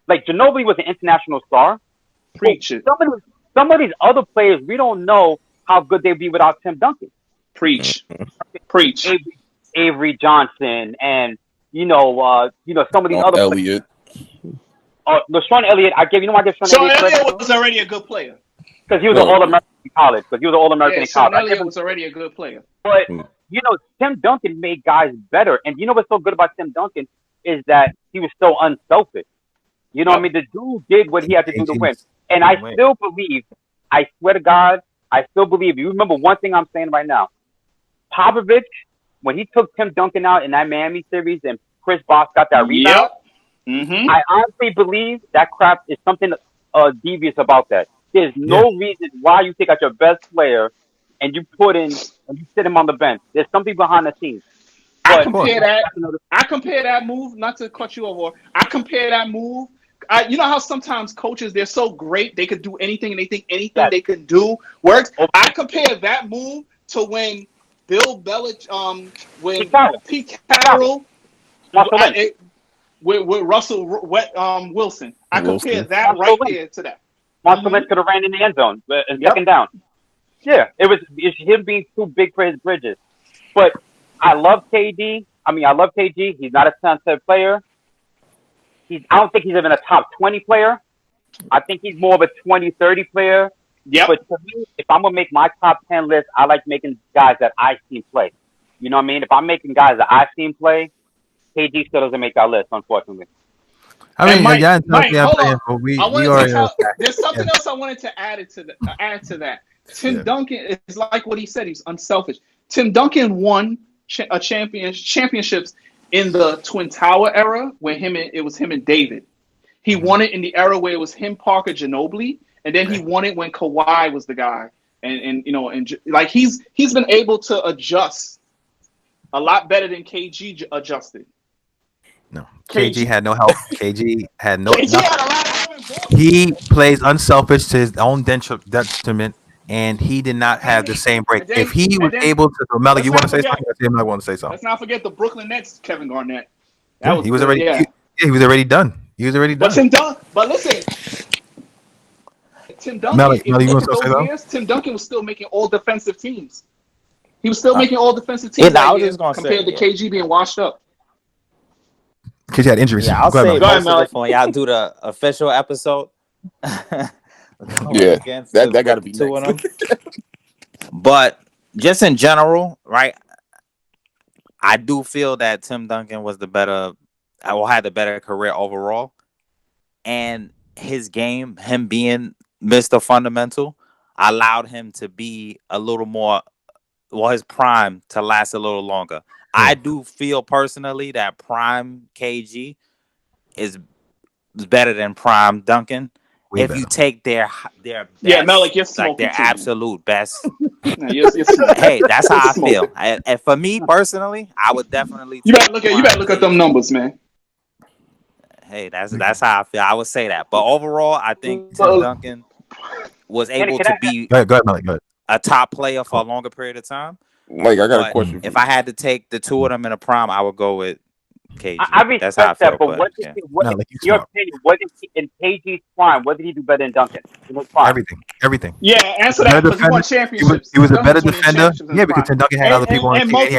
Like Ginobili was an international star. Preach it. Some of these other players, we don't know how good they'd be without Tim Duncan. Preach. Preach. Avery Johnson, and some of these other Elliott. players. LaShawn Elliott, I give why I give Sean Sean Elliott Elliott was already a good player. because he was an All-American in college. Yeah, Sean Elliott was already a good player. But Tim Duncan made guys better, and what's so good about Tim Duncan is that he was so unselfish. You know what I mean? The dude did what he had to do to win, and I still believe. I swear to God, I still believe. You remember one thing I'm saying right now. Popovich, when he took Tim Duncan out in that Miami series, and Chris Bosh got that rebound. Yep. Mm-hmm. I honestly believe that crap is something devious about that. There's no reason why you take out your best player and you sit him on the bench. There's something behind the scenes. I compare that move, not to cut you off. I compare that move. You know how sometimes coaches, they're so great, they could do anything and they think anything they can do works. I compare that move to when Bill Belichick, when Pete Carroll, with Russell Wilson. I compare that right there to that. Marshall Lynch could have ran in the end zone, second down. Yeah, it's him being too big for his bridges. But I love KD. I love KG. He's not a sunset player. I don't think he's even a top 20 player. I think he's more of a 20, 30 player. Yeah. But to me, if I'm going to make my top 10 list, I like making guys that I've seen play. You know what I mean? If I'm making guys that I've seen play, KG still doesn't make our list, unfortunately. I mean, Mike, hold on. There's there's something else I wanted to add to that. Tim Duncan is like what he said. He's unselfish. Tim Duncan won championships in the Twin Tower era where it was him and David. He won it in the era where it was him, Parker, Ginobili, and then he won it when Kawhi was the guy. And he's been able to adjust a lot better than KG adjusted. No, KG had no help. KG had no. KG had a lot of he plays unselfish to his own detriment, and he did not have the same break. If he was able to, Melly, you want to say something? I want to say something. Let's not forget the Brooklyn Nets, Kevin Garnett. He was already done. He was already done. But listen, Tim Duncan. Melly, you want to say something? Tim Duncan was still making all defensive teams. He was still making all defensive teams compared to KG being washed up. Because you had injuries. Yeah, I'll say most of it for when y'all do the official episode. That got to be two of them. But just in general, right? I do feel that Tim Duncan was had the better career overall, and his game, him being Mr. Fundamental, allowed him to be a little more, his prime to last a little longer. I do feel personally that prime KG is better than prime Duncan. Way if better. You take their best, Malik, you're like their absolute best. You're Hey, that's how I feel. And for me personally, I would definitely. You better look at them numbers, man. Hey, that's how I feel. I would say that. But overall, I think Tim Duncan was able to be Go ahead, Malik. Go ahead. A top player for a longer period of time. Mike, I got a question. If I had to take the two of them in a prime, I would go with KG. I respect That's how I feel, that, but your opinion, what did he, in KG's prime, what did he do better than Duncan? Everything. Yeah, answer that because he won championships. He was a better defender. Yeah, because Tim Duncan had other people on his team. He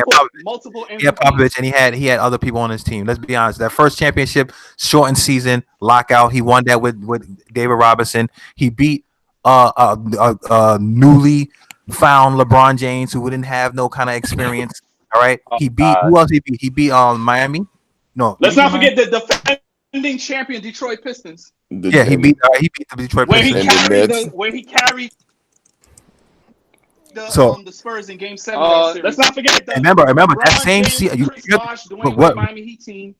had Popovich, and he had other people on his team. Let's be honest. That first championship, shortened season, lockout. He won that with David Robinson. He beat newly found LeBron James, who didn't have no kind of experience. All right. He beat who else? He beat. He beat Miami. No. Let's not forget the defending champion Detroit Pistons. He beat the Detroit Pistons. Where he carried the Spurs in Game 7. Let's not forget that. Remember that same season. What Miami Heat team?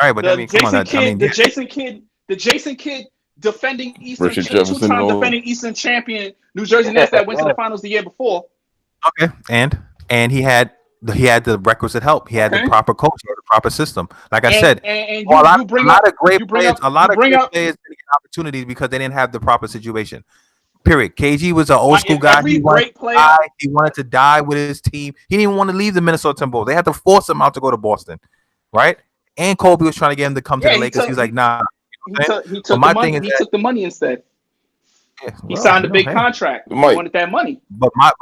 All right, but the Jason Kidd defending defending Eastern champion New Jersey Nets that went to the finals the year before. Okay, and he had the requisite help. He had the proper coach. He had the proper system. Like I said, and a lot of great players didn't get opportunities because they didn't have the proper situation. Period. KG was an old school guy. He wanted to die with his team. He didn't even want to leave the Minnesota Timberwolves. They had to force him out to go to Boston, right? And Kobe was trying to get him to come to the Lakers. He was like, nah. He took the money instead. Yeah, he signed a big contract. He wanted that money. But my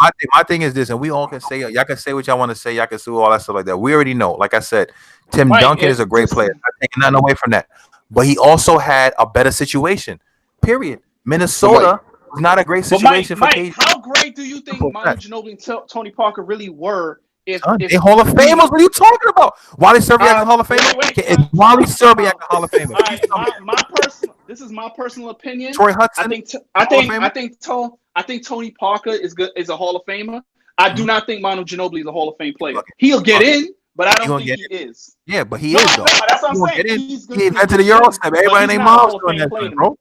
thing is this, and we all can say, y'all can say what y'all want to say. Y'all can do all that stuff like that. We already know. Like I said, Tim Duncan is a great player. I'm taking nothing away from that. But he also had a better situation. Period. Minnesota was not a great situation for KG. How great do you think Manu Ginobili and Tony Parker really were? If they Hall of Famers, what are you talking about? Wally Serbiak a Hall of Famer? Is Wally Serbiak a Hall of Famer? This is my personal opinion. Troy Hudson. I think Tony Parker is a Hall of Famer. I do not think Manu Ginobili is a Hall of Fame player. He'll get in, but I don't think he is. Yeah, but he is though. That's what I'm saying. He invented the Eurostep. Everybody named Miles doing that, bro.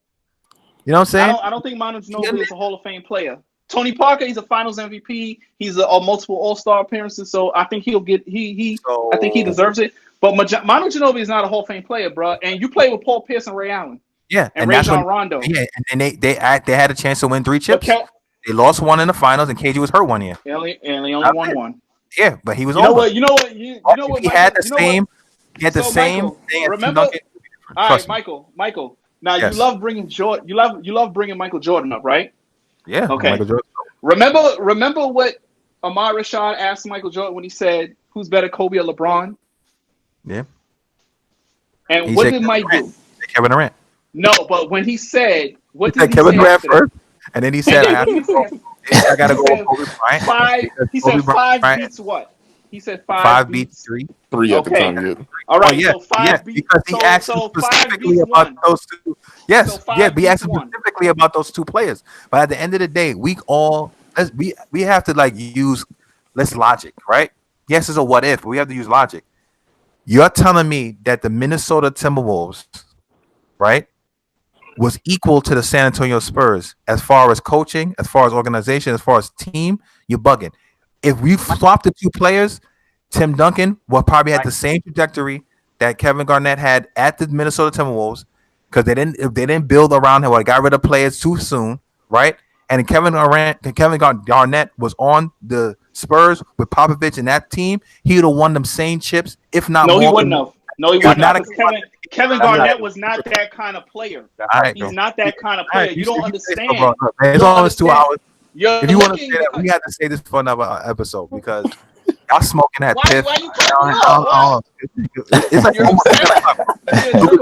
You know what I'm saying? I don't think Manu Ginobili is a Hall of Fame player. Tony Parker, he's a Finals MVP. He's a multiple All-Star appearances, so I think he'll get I think he deserves it. But Manu Ginobili is not a Hall of Fame player, bro. And you play with Paul Pierce and Ray Allen. Yeah, and Rajon Rondo. Yeah, and they had a chance to win 3 chips. They lost one in the finals, and KG was hurt one year. He only won one. Yeah, but he was. You know what? He had the same. He had the same thing. Remember? All right, Michael. Now you love bringing Jordan. You love bringing Michael Jordan up, right? Yeah. Okay. Michael Jordan. Remember what Ahmad Rashad asked Michael Jordan when he said, "Who's better, Kobe or LeBron?" Yeah. And what did Mike do? Kevin Durant. No, but when he said, "What did he say?" Kevin Durant first, and then he said, "I gotta go with Kobe Bryant." He said 5 beats what? He said 5 beats 3. 3 at the time. Yeah. All right. So 5 beats. Because he asked specifically about those two. Yes. He asked specifically about those 2 players. But at the end of the day, we have to use logic, right? Yes, it's a what if, but we have to use logic. You're telling me that the Minnesota Timberwolves, right, was equal to the San Antonio Spurs as far as coaching, as far as organization, as far as team? You're bugging. If we swap the 2 players, Tim Duncan will probably have the same trajectory that Kevin Garnett had at the Minnesota Timberwolves, because they didn't build around him or got rid of players too soon, right? And Kevin Garnett was on the Spurs with Popovich and that team, he would have won them same chips, if not more. He wouldn't have. Kevin Garnett was not that kind of player. He's not that kind of player. You don't understand. It's almost 2 hours. If you want to say that, we have to say this for another episode, because y'all smoking that piff. It's like you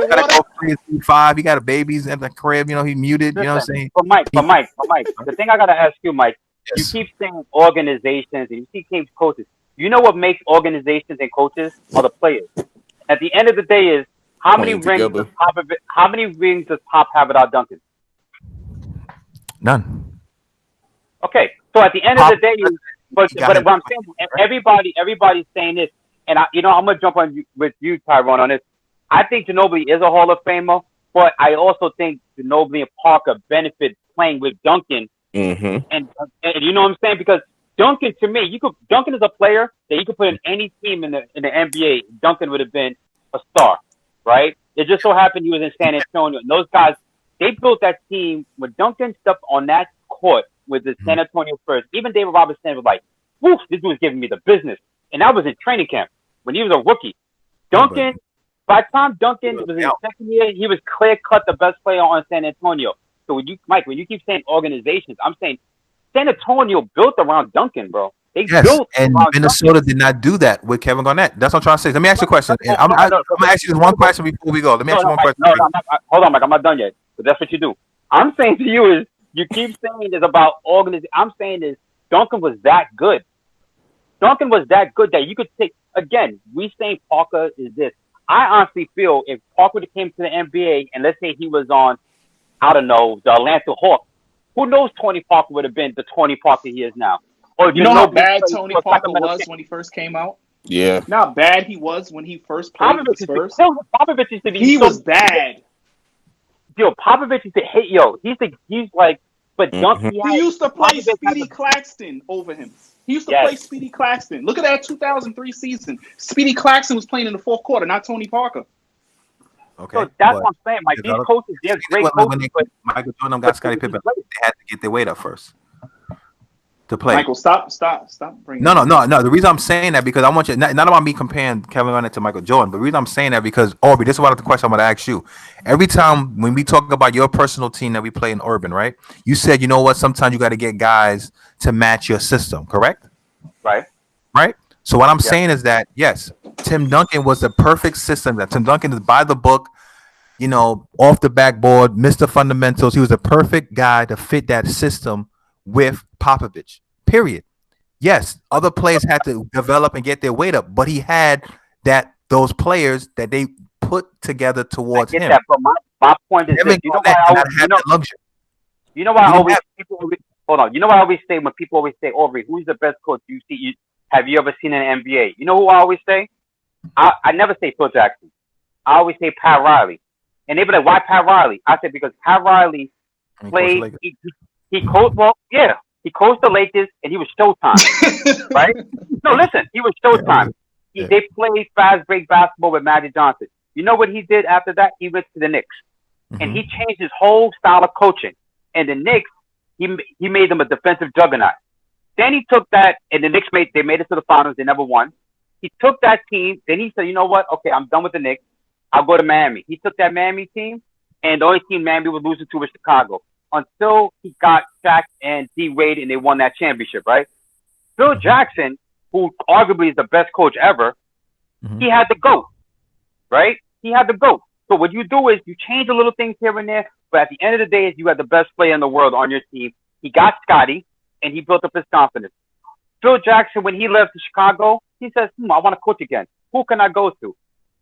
gotta go 3-5. He got a babies in the crib. You know, he muted. You know what I'm saying? But Mike, the thing I gotta ask you, Mike. Yes. You keep saying organizations and you keep coaches. You know what makes organizations and coaches are the players. At the end of the day, is how many rings does Pop have without Duncan? None. Okay, so at the end of the day, but what I'm saying, everybody's saying this, and I'm gonna jump on with you, Tyrone, on this. I think Ginobili is a Hall of Famer, but I also think Ginobili and Parker benefit playing with Duncan, and you know what I'm saying, because Duncan, to me, Duncan is a player that you could put in any team in the NBA. Duncan would have been a star, right? It just so happened he was in San Antonio, and those guys, they built that team when Duncan stepped on that court with the San Antonio Spurs. Even David Robinson was like, "Woof, this dude's giving me the business." And that was in training camp when he was a rookie. Duncan, by the time Duncan was in his second year, he was clear cut the best player on San Antonio. So when you keep saying organizations, I'm saying San Antonio built around Duncan, bro. They built and Minnesota did not do that with Kevin Garnett. That's what I'm trying to say. Let me ask you a question. I'm gonna ask you this one question before we go. Let me ask you one question. Hold on, Mike. I'm not done yet. But that's what you do. I'm saying to you is, you keep saying it's about organization. I'm saying is Duncan was that good. Duncan was that good that you could take, again, we saying Parker is this. I honestly feel if Parker came to the NBA and let's say he was on, I don't know, the Atlanta Hawks, who knows Tony Parker would have been the Tony Parker he is now. Or you know how bad Tony Parker was when he first came out? Yeah. Not how bad he was when he first played with the Spurs. He was bad. Yo, Popovich used to hate, he's like, but Duncan. He used to play Speedy Claxton over him. He used to play Speedy Claxton. Look at that 2003 season. Speedy Claxton was playing in the fourth quarter, not Tony Parker. Okay, So that's what I'm saying. Like these coaches, they're great coaches. But Michael Jordan got Scottie Pippen. They had to get their weight up first to play. Michael, stop bringing. No. The reason I'm saying that because I want you. Not about me comparing Kevin Garnett to Michael Jordan, but the reason I'm saying that because Aubrey, this is one of the questions I'm going to ask you. Every time when we talk about your personal team that we play in Urban, right? You said, you know what? Sometimes you got to get guys to match your system, correct? Right. So what I'm saying is that yes, Tim Duncan was the perfect system. That Tim Duncan is by the book, off the backboard, Mr. Fundamentals. He was a perfect guy to fit that system with Popovich. Period. Yes, other players had to develop and get their weight up, but he had those players that they put together towards him. That, but my point is this. You know why I always say when people always say, Aubrey, who's the best coach you see? Have you ever seen in the NBA? You know who I always say? I never say Phil Jackson. I always say Pat Riley. And they be like, why Pat Riley? I said, because Pat Riley played, he coached, he coached the Lakers and he was Showtime, right? No, listen, he was Showtime. They played fast break basketball with Magic Johnson. You know what he did after that? He went to the Knicks. And he changed his whole style of coaching. And the Knicks, he made them a defensive juggernaut. Then he took that, and the Knicks made it to the finals. They never won. He took that team. Then he said, you know what? Okay, I'm done with the Knicks. I'll go to Miami. He took that Miami team, and the only team Miami was losing to was Chicago until he got Shaq and D-Wade, and they won that championship, right? Phil Jackson, who arguably is the best coach ever, he had the GOAT, right? He had the GOAT. So what you do is you change the little things here and there, but at the end of the day, you had the best player in the world on your team. He got Scotty, and he built up his confidence. Phil Jackson, when he left to Chicago, he says, I want to coach again. Who can I go to?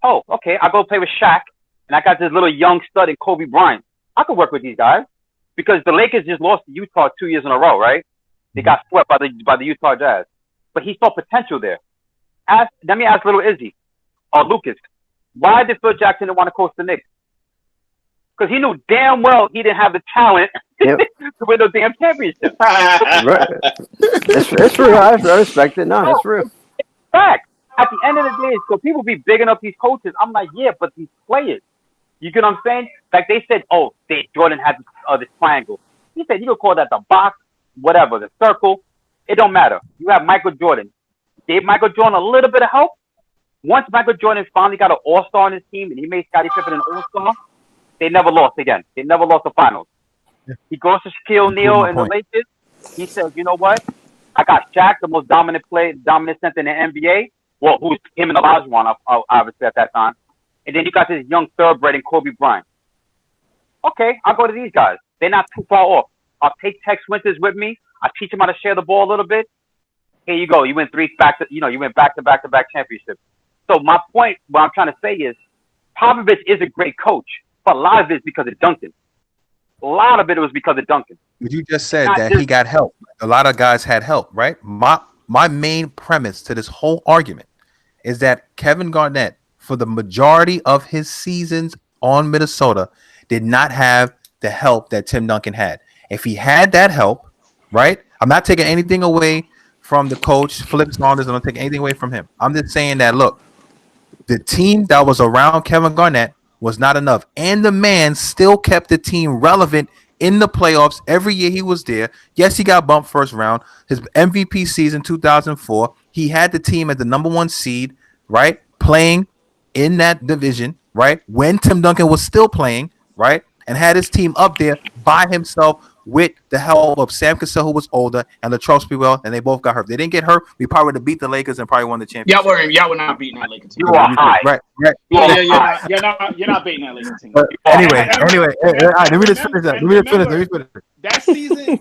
Oh, okay, I'll go play with Shaq, and I got this little young stud in Kobe Bryant. I could work with these guys because the Lakers just lost to Utah 2 years in a row, right? They got swept by the Utah Jazz. But he saw potential there. Let me ask little Izzy or Lucas, why did Phil Jackson want to coach the Knicks? Because he knew damn well he didn't have the talent to win those damn championships. Right. It's real. I respect it. No, it's real. Fact. At the end of the day, so people be bigging up these coaches. I'm like, yeah, but these players. You get what I'm saying? Like they said, Jordan had this triangle. He said, you could call that the box, whatever, the circle. It don't matter. You have Michael Jordan. Gave Michael Jordan a little bit of help. Once Michael Jordan finally got an all-star on his team and he made Scottie Pippen an all-star, they never lost again. They never lost the finals. Yeah. He goes to Shaquille O'Neal and the Lakers. He says, you know what? I got Shaq, the most dominant center in the NBA. Well, who's him and Olajuwon, obviously, at that time. And then you got this young thoroughbred in Kobe Bryant. Okay, I'll go to these guys. They're not too far off. I'll take Tex Winters with me. I'll teach him how to share the ball a little bit. Here you go. You went you went back-to-back championships. So my point, what I'm trying to say is, Popovich is a great coach, but a lot of it is because of Duncan. A lot of it was because of Duncan. But you just said that he got help. A lot of guys had help, right? My main premise to this whole argument is that Kevin Garnett, for the majority of his seasons on Minnesota, did not have the help that Tim Duncan had. If he had that help, right? I'm not taking anything away from the coach, Flip Saunders. I'm not taking anything away from him. I'm just saying that, look, the team that was around Kevin Garnett was not enough. And the man still kept the team relevant in the playoffs every year he was there. Yes, he got bumped first round. His MVP season, 2004, he had the team at the number 1 seed, right? Playing in that division, right? When Tim Duncan was still playing, right? And had his team up there by himself with the help of Sam Cassell, who was older, and Latrell Sprewell, and they both got hurt. If they didn't get hurt, we probably would have beat the Lakers and probably won the championship. Y'all were not beating that Lakers team. You are high. Right. You're not beating that Lakers team. Anyway, let me just finish that.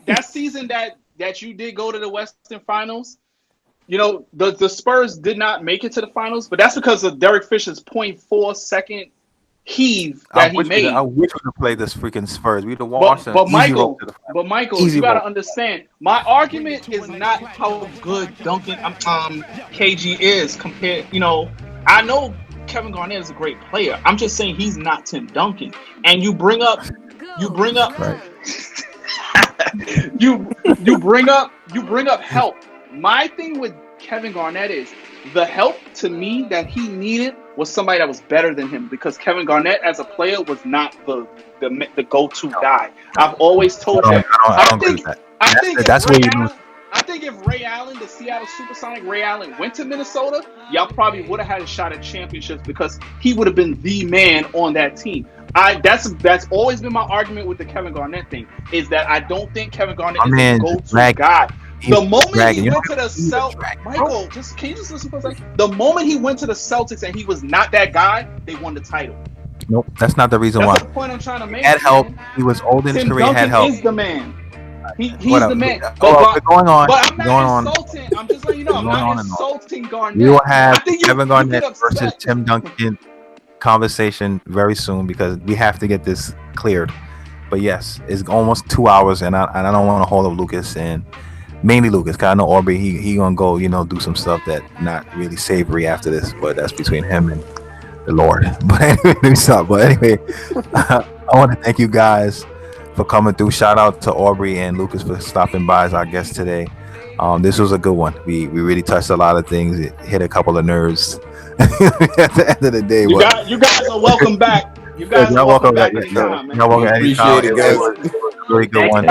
That season that you did go to the Western Finals, the Spurs did not make it to the finals, but that's because of Derek Fisher's 0.4 second heave that he made. I wish we could play this freaking Spurs. We'd have watched But Michael, you gotta understand. My argument is not how good Duncan KG is compared. I know Kevin Garnett is a great player. I'm just saying he's not Tim Duncan. And you bring up right. you bring up help. My thing with Kevin Garnett is the help to me that he needed was somebody that was better than him, because Kevin Garnett as a player was not the go-to guy. I've always told you. I don't agree with that. I think if Ray Allen, the Seattle Supersonic Ray Allen, went to Minnesota, y'all probably would have had a shot at championships, because he would have been the man on that team. That's always been my argument with the Kevin Garnett thing, is that I don't think Kevin Garnett is the go-to guy. The moment he went to the Celtics, Michael, can you just listen for a second? The moment he went to the Celtics and he was not that guy, they won the title. Nope, that's not the reason why. That's the point I'm trying to make. He had help. He was old in his career. He had help. Is the man. He's the man. But going on. But I'm not insulting. I'm just letting you know. I'm not insulting Garnett. We will have Kevin Garnett versus Tim Duncan conversation very soon, because we have to get this cleared. But yes, it's almost 2 hours, and I don't want to hold up Lucas, and mainly Lucas, because I know Aubrey, he gonna go, do some stuff that not really savory after this, but that's between him and the Lord. But anyway, I want to thank you guys for coming through. Shout out to Aubrey and Lucas for stopping by as our guests today. This was a good one. We really touched a lot of things. It hit a couple of nerves at the end of the day. You guys are welcome back. You guys are welcome back anytime, man. Appreciate it, guys. Really good one.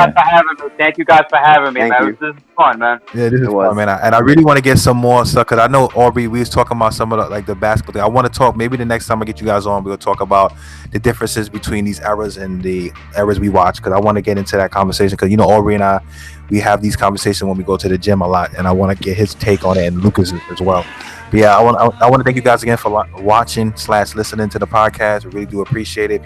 Thank you guys for having me, man. This is fun, man. Yeah, this is fun, man. And I really want to get some more stuff, because I know, Aubrey, we was talking about some of the basketball thing. I want to talk, maybe the next time I get you guys on, we'll talk about the differences between these eras and the eras we watch, because I want to get into that conversation, because Aubrey and I, we have these conversations when we go to the gym a lot, and I want to get his take on it, and Lucas as well. But yeah, I want to thank you guys again for watching / listening to the podcast. We really do appreciate it.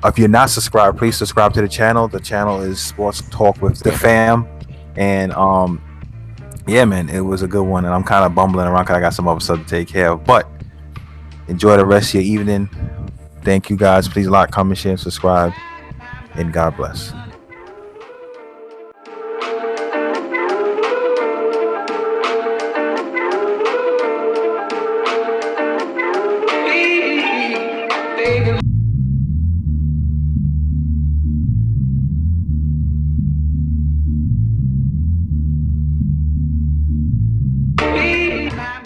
If you're not subscribed, please subscribe to the channel. The channel is Sports Talk with the Fam. And yeah, man, it was a good one. And I'm kind of bumbling around because I got some other stuff to take care of. But enjoy the rest of your evening. Thank you guys. Please like, comment, share, and subscribe. And God bless.